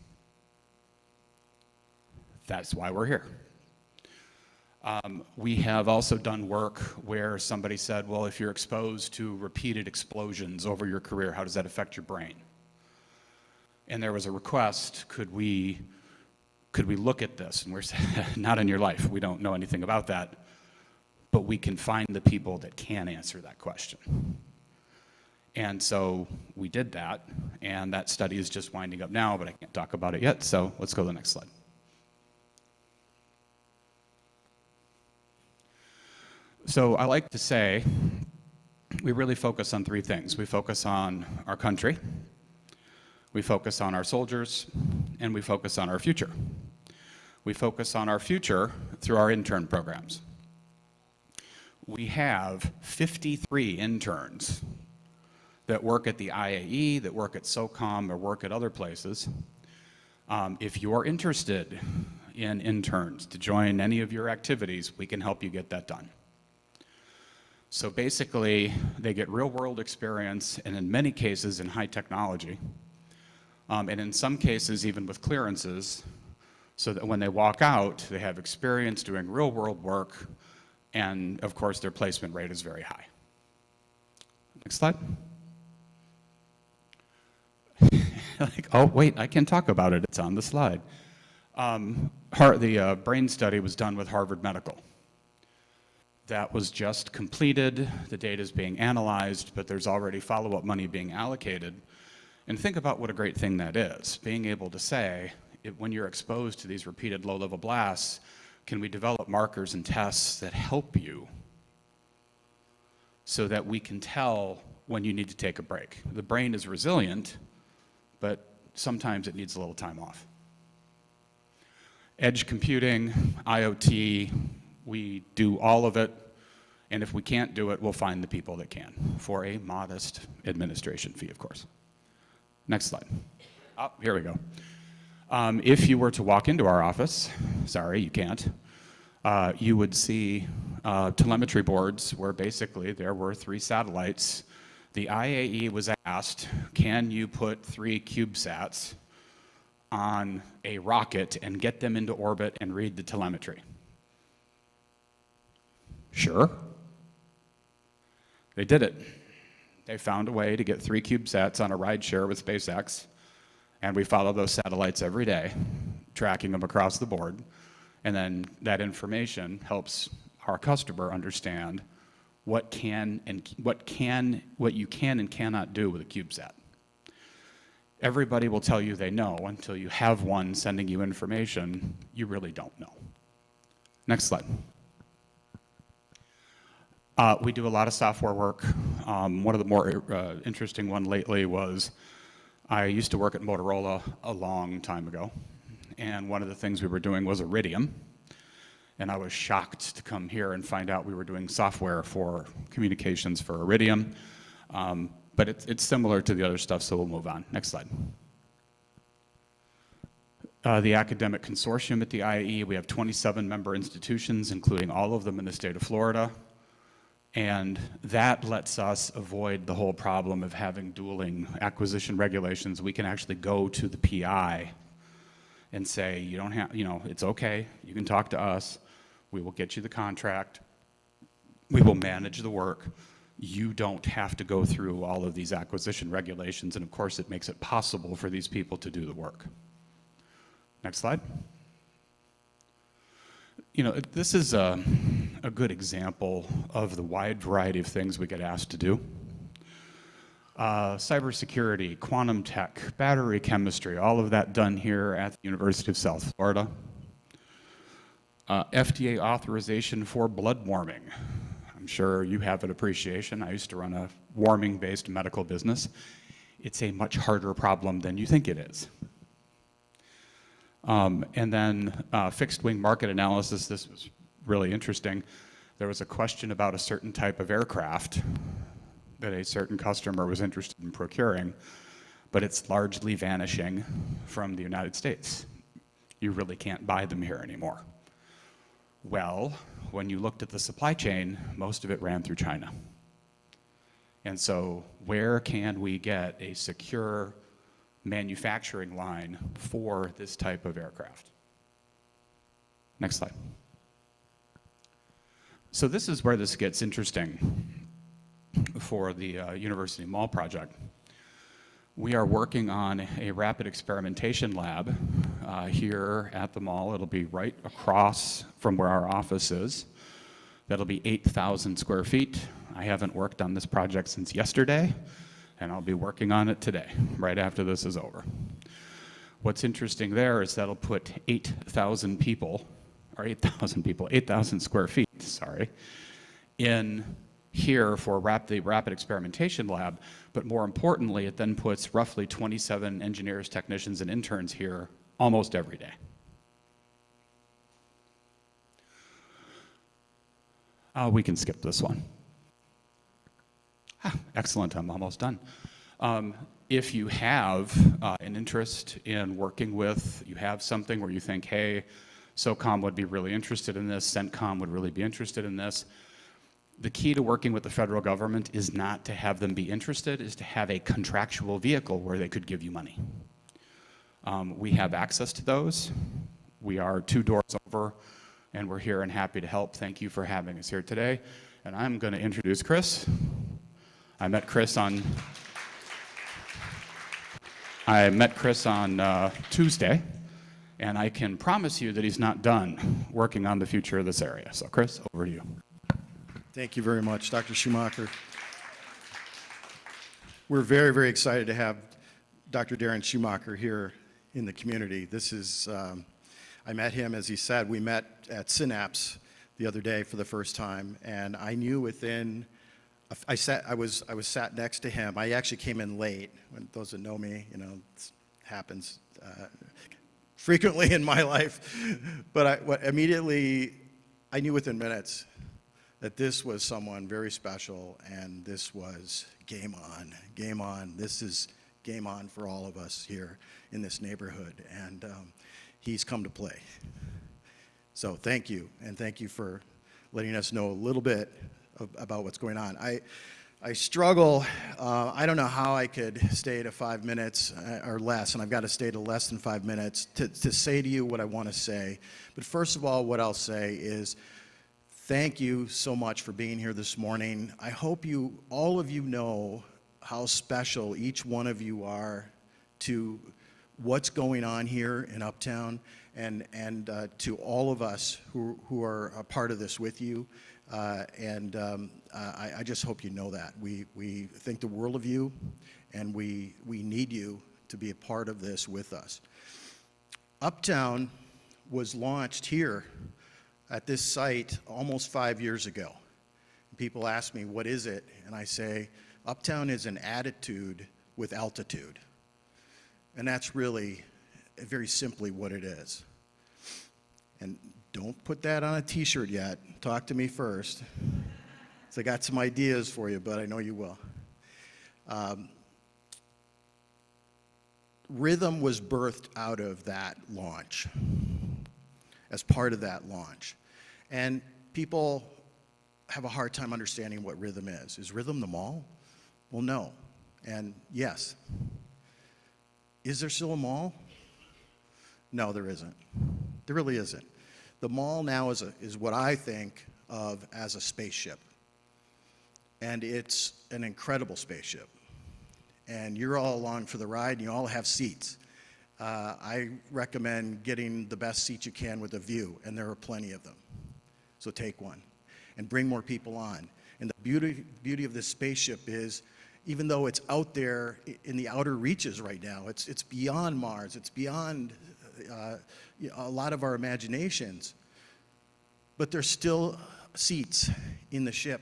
That's why we're here. We have also done work where somebody said, well, if you're exposed to repeated explosions over your career, how does that affect your brain? And there was a request, could we look at this? And we're saying, not in your life, we don't know anything about that, but we can find the people that can answer that question. And so we did that, and that study is just winding up now, but I can't talk about it yet, so let's go to the next slide. So I like to say we really focus on three things. We focus on our country, we focus on our soldiers, and we focus on our future. We focus on our future through our intern programs. We have 53 interns that work at the IAE, that work at SOCOM, or work at other places. If you're interested in interns to join any of your activities, we can help you get that done. So basically, they get real-world experience, and in many cases in high technology, and in some cases even with clearances, so that when they walk out, they have experience doing real-world work, and of course their placement rate is very high. Next slide. Like, oh wait, I can talk about it, it's on the slide. The brain study was done with Harvard Medical. That was just completed, the data is being analyzed, but there's already follow-up money being allocated. And think about what a great thing that is, being able to say, when you're exposed to these repeated low-level blasts, can we develop markers and tests that help you so that we can tell when you need to take a break? The brain is resilient, but sometimes it needs a little time off. Edge computing, IoT, we do all of it, and if we can't do it, we'll find the people that can, for a modest administration fee, of course. Next slide. Oh, here we go. If you were to walk into our office, sorry, you can't, you would see telemetry boards where basically there were 3 satellites. The IAE was asked, can you put 3 CubeSats on a rocket and get them into orbit and read the telemetry? Sure. They did it. They found a way to get 3 CubeSats on a rideshare with SpaceX, and we follow those satellites every day, tracking them across the board, and then that information helps our customer understand what you can and cannot do with a CubeSat. Everybody will tell you they know until you have one sending you information you really don't know. Next slide. We do a lot of software work. One of the more interesting one lately was I used to work at Motorola a long time ago, and one of the things we were doing was Iridium, and I was shocked to come here and find out we were doing software for communications for Iridium, but it's similar to the other stuff, so we'll move on. Next slide. The academic consortium at the IAE, we have 27 member institutions, including all of them in the state of Florida. And that lets us avoid the whole problem of having dueling acquisition regulations. We can actually go to the PI and say, you don't have, it's okay, you can talk to us, we will get you the contract, we will manage the work. You don't have to go through all of these acquisition regulations, and of course it makes it possible for these people to do the work. Next slide. This is a good example of the wide variety of things we get asked to do. Cybersecurity, quantum tech, battery chemistry, all of that done here at the University of South Florida. FDA authorization for blood warming. I'm sure you have an appreciation. I used to run a warming-based medical business. It's a much harder problem than you think it is. And then fixed wing market analysis. This was really interesting. There was a question about a certain type of aircraft that a certain customer was interested in procuring, but it's largely vanishing from the United States. You really can't buy them here anymore. Well, when you looked at the supply chain, most of it ran through China. And so where can we get a secure manufacturing line for this type of aircraft? Next slide. So this is where this gets interesting for the University Mall project. We are working on a rapid experimentation lab here at the mall. It'll be right across from where our office is. That'll be 8,000 square feet. I haven't worked on this project since yesterday, and I'll be working on it today, right after this is over. What's interesting there is that'll put 8,000 square feet, sorry, in here for the rapid experimentation lab, but more importantly, it then puts roughly 27 engineers, technicians, and interns here almost every day. We can skip this one. Excellent, I'm almost done. If you have an interest in working with, you have something where you think, hey, SOCOM would be really interested in this, CENTCOM would really be interested in this, the key to working with the federal government is not to have them be interested, is to have a contractual vehicle where they could give you money. We have access to those. We are 2 doors over, and we're here and happy to help. Thank you for having us here today. And I'm going to introduce Chris. I met Chris on Tuesday, and I can promise you that he's not done working on the future of this area. So Chris, over to you. Thank you very much, Dr. Schumacher. We're very, very excited to have Dr. Darren Schumacher here in the community. This is, I met him, as he said, we met at Synapse the other day for the first time, and I knew within, I was sat next to him. I actually came in late. When those that know me, you know, it happens frequently in my life. But immediately, I knew within minutes that this was someone very special, and this was game on, game on. This is game on for all of us here in this neighborhood, and he's come to play. So thank you, and thank you for letting us know a little bit about what's going on. I struggle, I don't know how I could stay to 5 minutes or less, and I've got to stay to less than 5 minutes to say to you what I want to say. But first of all, what I'll say is thank you so much for being here this morning. I hope all of you know how special each one of you are to what's going on here in Uptown, and to all of us who are a part of this with you. I just hope you know that. We think the world of you, and we need you to be a part of this with us. Uptown was launched here at this site almost 5 years ago. People ask me, what is it? And I say, Uptown is an attitude with altitude. And that's really, very simply what it is. And don't put that on a t-shirt yet. Talk to me first. So I got some ideas for you, but I know you will. Rhythm was birthed out of that launch, as part of that launch. And people have a hard time understanding what Rhythm is. Is Rhythm the mall? Well, no. And yes. Is there still a mall? No, there isn't. There really isn't. The mall now is what I think of as a spaceship. And it's an incredible spaceship. And you're all along for the ride, and you all have seats. I recommend getting the best seat you can with a view, and there are plenty of them. So take one and bring more people on. And the beauty of this spaceship is, even though it's out there in the outer reaches right now, it's beyond Mars, it's beyond a lot of our imaginations, but there's still seats in the ship,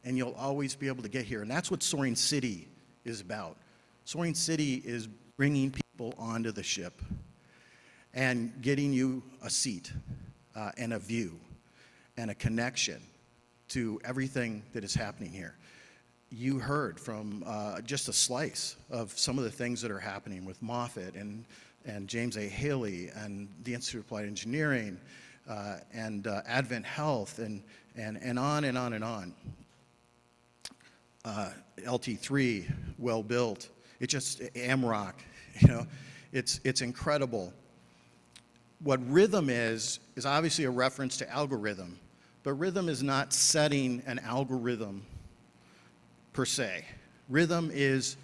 and you'll always be able to get here. And that's what Soaring City is about. Soaring City is bringing people onto the ship and getting you a seat and a view and a connection to everything that is happening here. You heard from just a slice of some of the things that are happening with Moffitt and James A. Haley and the Institute of Applied Engineering and Advent Health and on and on and on. LT3, well built. It just, AMROC, you know, it's incredible. What Rhythm is obviously a reference to algorithm, but Rhythm is not setting an algorithm per se. Rhythm is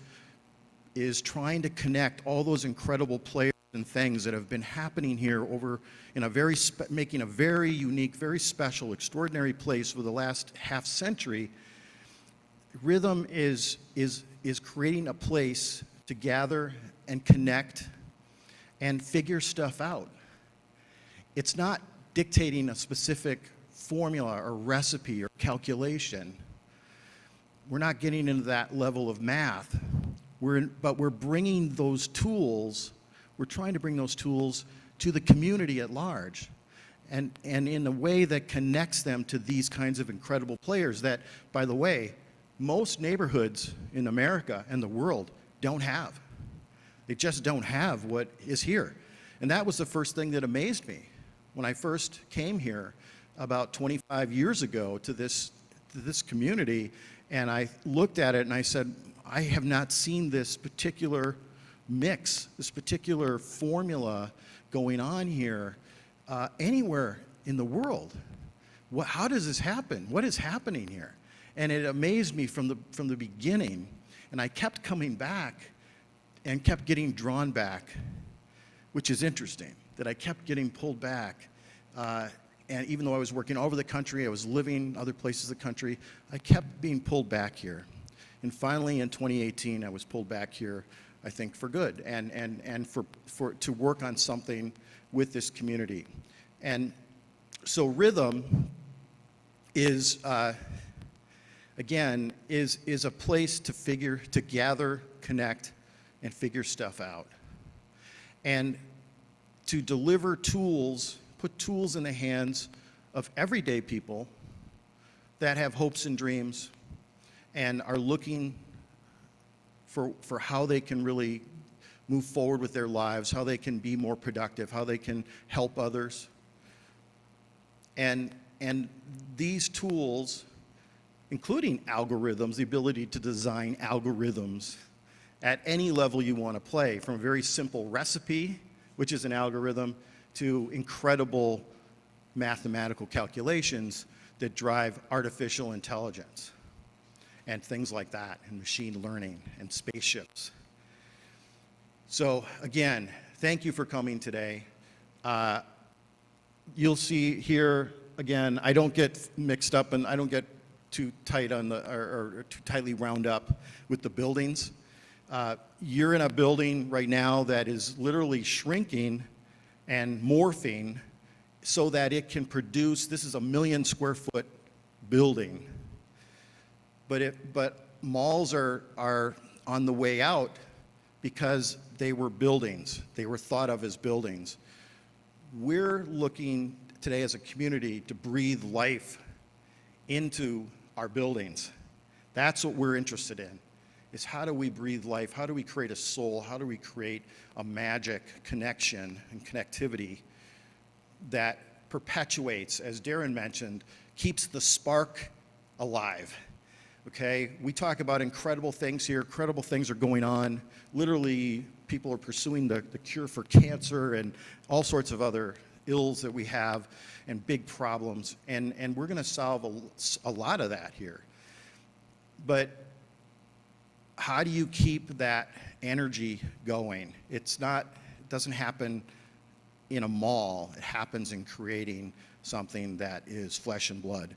trying to connect all those incredible players and things that have been happening here over in making a very unique, very special, extraordinary place for the last half century. Rhythm is creating a place to gather and connect and figure stuff out. It's not dictating a specific formula or recipe or calculation. We're not getting into that level of math. But we're bringing those tools, we're trying to bring those tools to the community at large, and in a way that connects them to these kinds of incredible players that, by the way, most neighborhoods in America and the world don't have. They just don't have what is here. And that was the first thing that amazed me when I first came here about 25 years ago to this community, and I looked at it and I said, I have not seen this particular mix, this particular formula going on here anywhere in the world. How does this happen? What is happening here? And it amazed me from the beginning, and I kept coming back and kept getting drawn back, which is interesting, that I kept getting pulled back. And even though I was working all over the country, I was living other places of the country, I kept being pulled back here. And finally, in 2018, I was pulled back here, I think, for good, and to work on something with this community. And so Rhythm is, again, is a place to gather, connect, and figure stuff out. And to deliver tools, put tools in the hands of everyday people that have hopes and dreams and are looking for how they can really move forward with their lives, how they can be more productive, how they can help others. And these tools, including algorithms, the ability to design algorithms at any level you want to play, from a very simple recipe, which is an algorithm, to incredible mathematical calculations that drive artificial intelligence and things like that, and machine learning and spaceships. So again, thank you for coming today. You'll see here, again, I don't get mixed up and I don't get too tight on or too tightly wound up with the buildings. You're in a building right now that is literally shrinking and morphing so that it can produce, this is a 1 million square foot building. But malls are on the way out because they were buildings. They were thought of as buildings. We're looking today as a community to breathe life into our buildings. That's what we're interested in, is how do we breathe life? How do we create a soul? How do we create a magic connection and connectivity that perpetuates, as Darren mentioned, keeps the spark alive? Okay, we talk about incredible things here. Incredible things are going on. Literally, people are pursuing the cure for cancer and all sorts of other ills that we have and big problems. And we're going to solve a lot of that here. But how do you keep that energy going? It doesn't happen in a mall. It happens in creating something that is flesh and blood.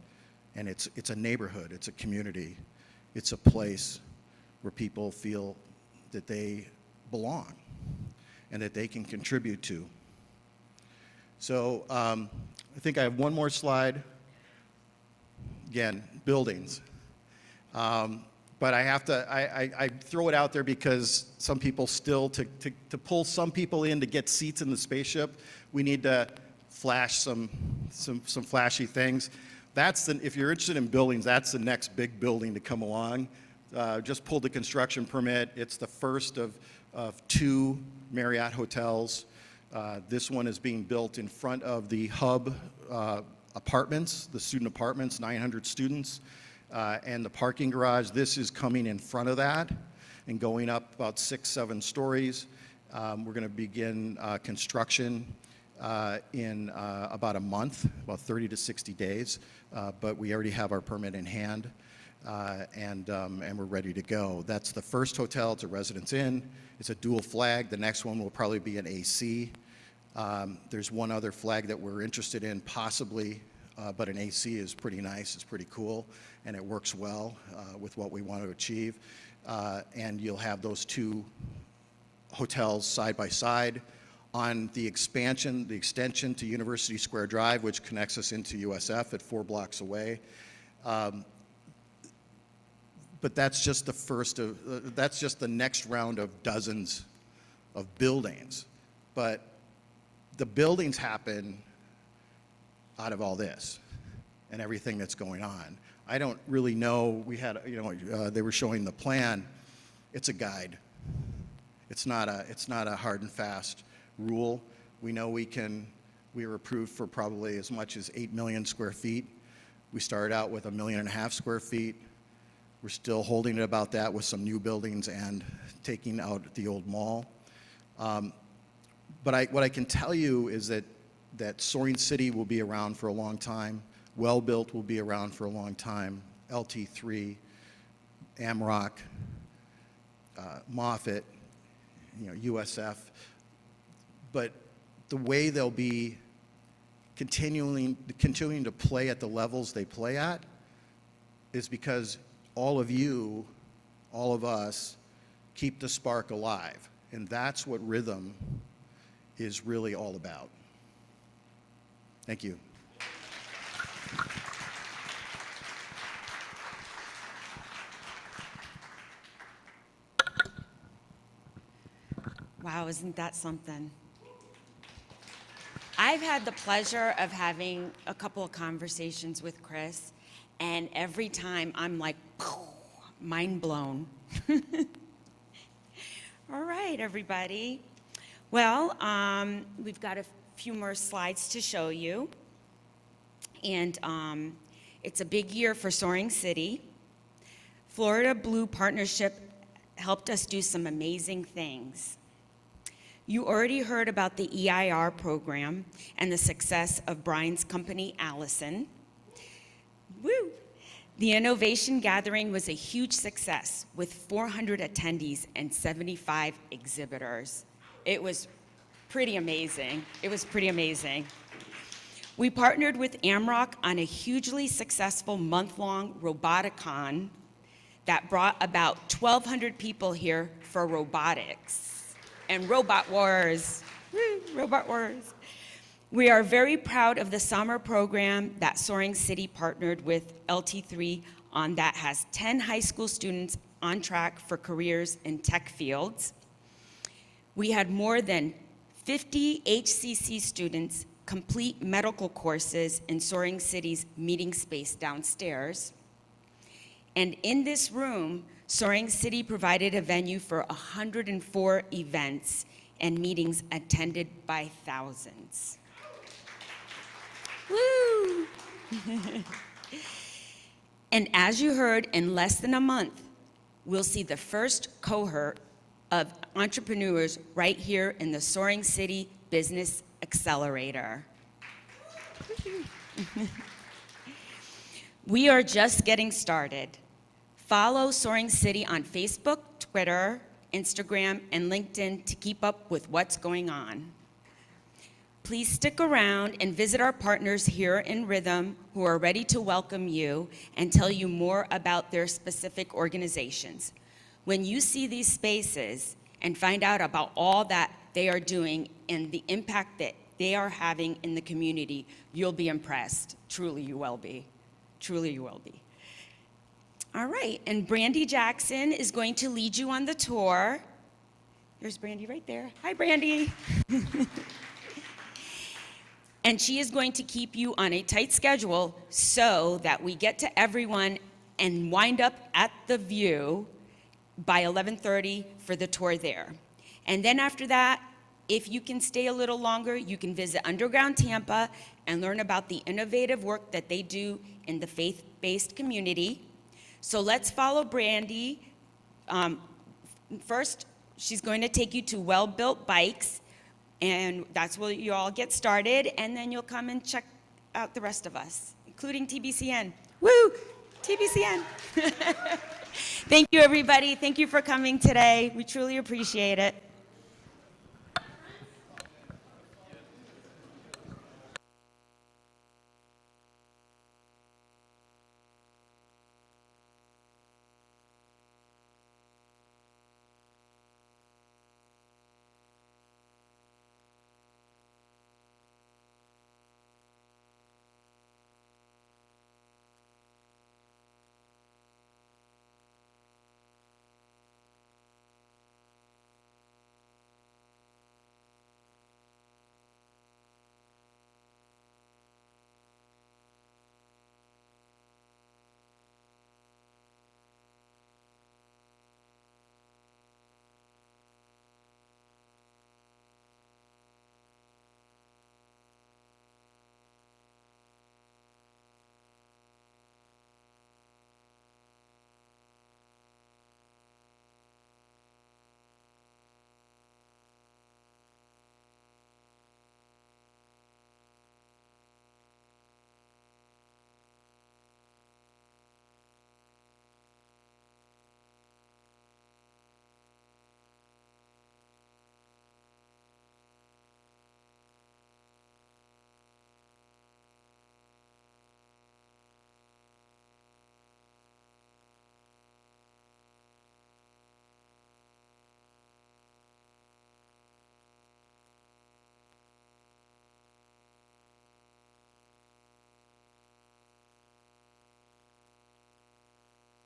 And it's a neighborhood, it's a community, it's a place where people feel that they belong and that they can contribute to. So I think I have one more slide. Again, buildings. But I have to, I throw it out there because some people still, to pull some people in to get seats in the spaceship, we need to flash some flashy things. If you're interested in buildings, that's the next big building to come along. Just pulled the construction permit. It's the first of 2 Marriott hotels. This one is being built in front of the Hub apartments, the student apartments, 900 students, and the parking garage. This is coming in front of that and going up about 6-7 stories. We're going to begin construction in about a month, about 30 to 60 days, but we already have our permit in hand, and we're ready to go. That's the first hotel. It's a Residence Inn. It's a dual flag. The next one will probably be an AC. There's one other flag that we're interested in, possibly, but an AC is pretty nice. It's pretty cool, and it works well with what we want to achieve. And you'll have those 2 hotels side by side, on the expansion, the extension to University Square Drive, which connects us into USF at 4 blocks away. But that's just the first of, that's just the next round of dozens of buildings. But the buildings happen out of all this and everything that's going on. I don't really know, we had, they were showing the plan. It's a guide. It's not a hard and fast rule. We know we were approved for probably as much as 8 million square feet. We started out with 1.5 million square feet. We're still holding it about that with some new buildings and taking out the old mall. But what I can tell you is that Soaring City will be around for a long time. Well Built will be around for a long time. LT3, Amrock, Moffett, USF. But the way they'll be continuing to play at the levels they play at is because all of you, all of us, keep the spark alive. And that's what Rhythm is really all about. Thank you. Wow, isn't that something? I've had the pleasure of having a couple of conversations with Chris, and every time I'm like, mind blown. All right, everybody. Well, we've got a few more slides to show you. And it's a big year for Soaring City. Florida Blue Partnership helped us do some amazing things. You already heard about the EIR program and the success of Brian's company, Allison. Woo! The Innovation Gathering was a huge success with 400 attendees and 75 exhibitors. It was pretty amazing. It was pretty amazing. We partnered with Amrock on a hugely successful month-long Roboticon that brought about 1,200 people here for robotics and Robot Wars. Woo, Robot Wars. We are very proud of the summer program that Soaring City partnered with LT3 on that has 10 high school students on track for careers in tech fields. We had more than 50 HCC students complete medical courses in Soaring City's meeting space downstairs. And in this room, Soaring City provided a venue for 104 events and meetings attended by thousands. Woo! And as you heard, in less than a month, we'll see the first cohort of entrepreneurs right here in the Soaring City Business Accelerator. We are just getting started. Follow Soaring City on Facebook, Twitter, Instagram, and LinkedIn to keep up with what's going on. Please stick around and visit our partners here in Rhythm who are ready to welcome you and tell you more about their specific organizations. When you see these spaces and find out about all that they are doing and the impact that they are having in the community, you'll be impressed. Truly you will be. Truly you will be. All right, and Brandy Jackson is going to lead you on the tour. There's Brandy right there. Hi, Brandy. And she is going to keep you on a tight schedule so that we get to everyone and wind up at the View by 11:30 for the tour there. And then after that, if you can stay a little longer, you can visit Underground Tampa and learn about the innovative work that they do in the faith-based community. So let's follow Brandy. First, she's going to take you to Well Built Bikes, and that's where you all get started, and then you'll come and check out the rest of us, including TBCN. Woo! TBCN. Thank you, everybody. Thank you for coming today. We truly appreciate it.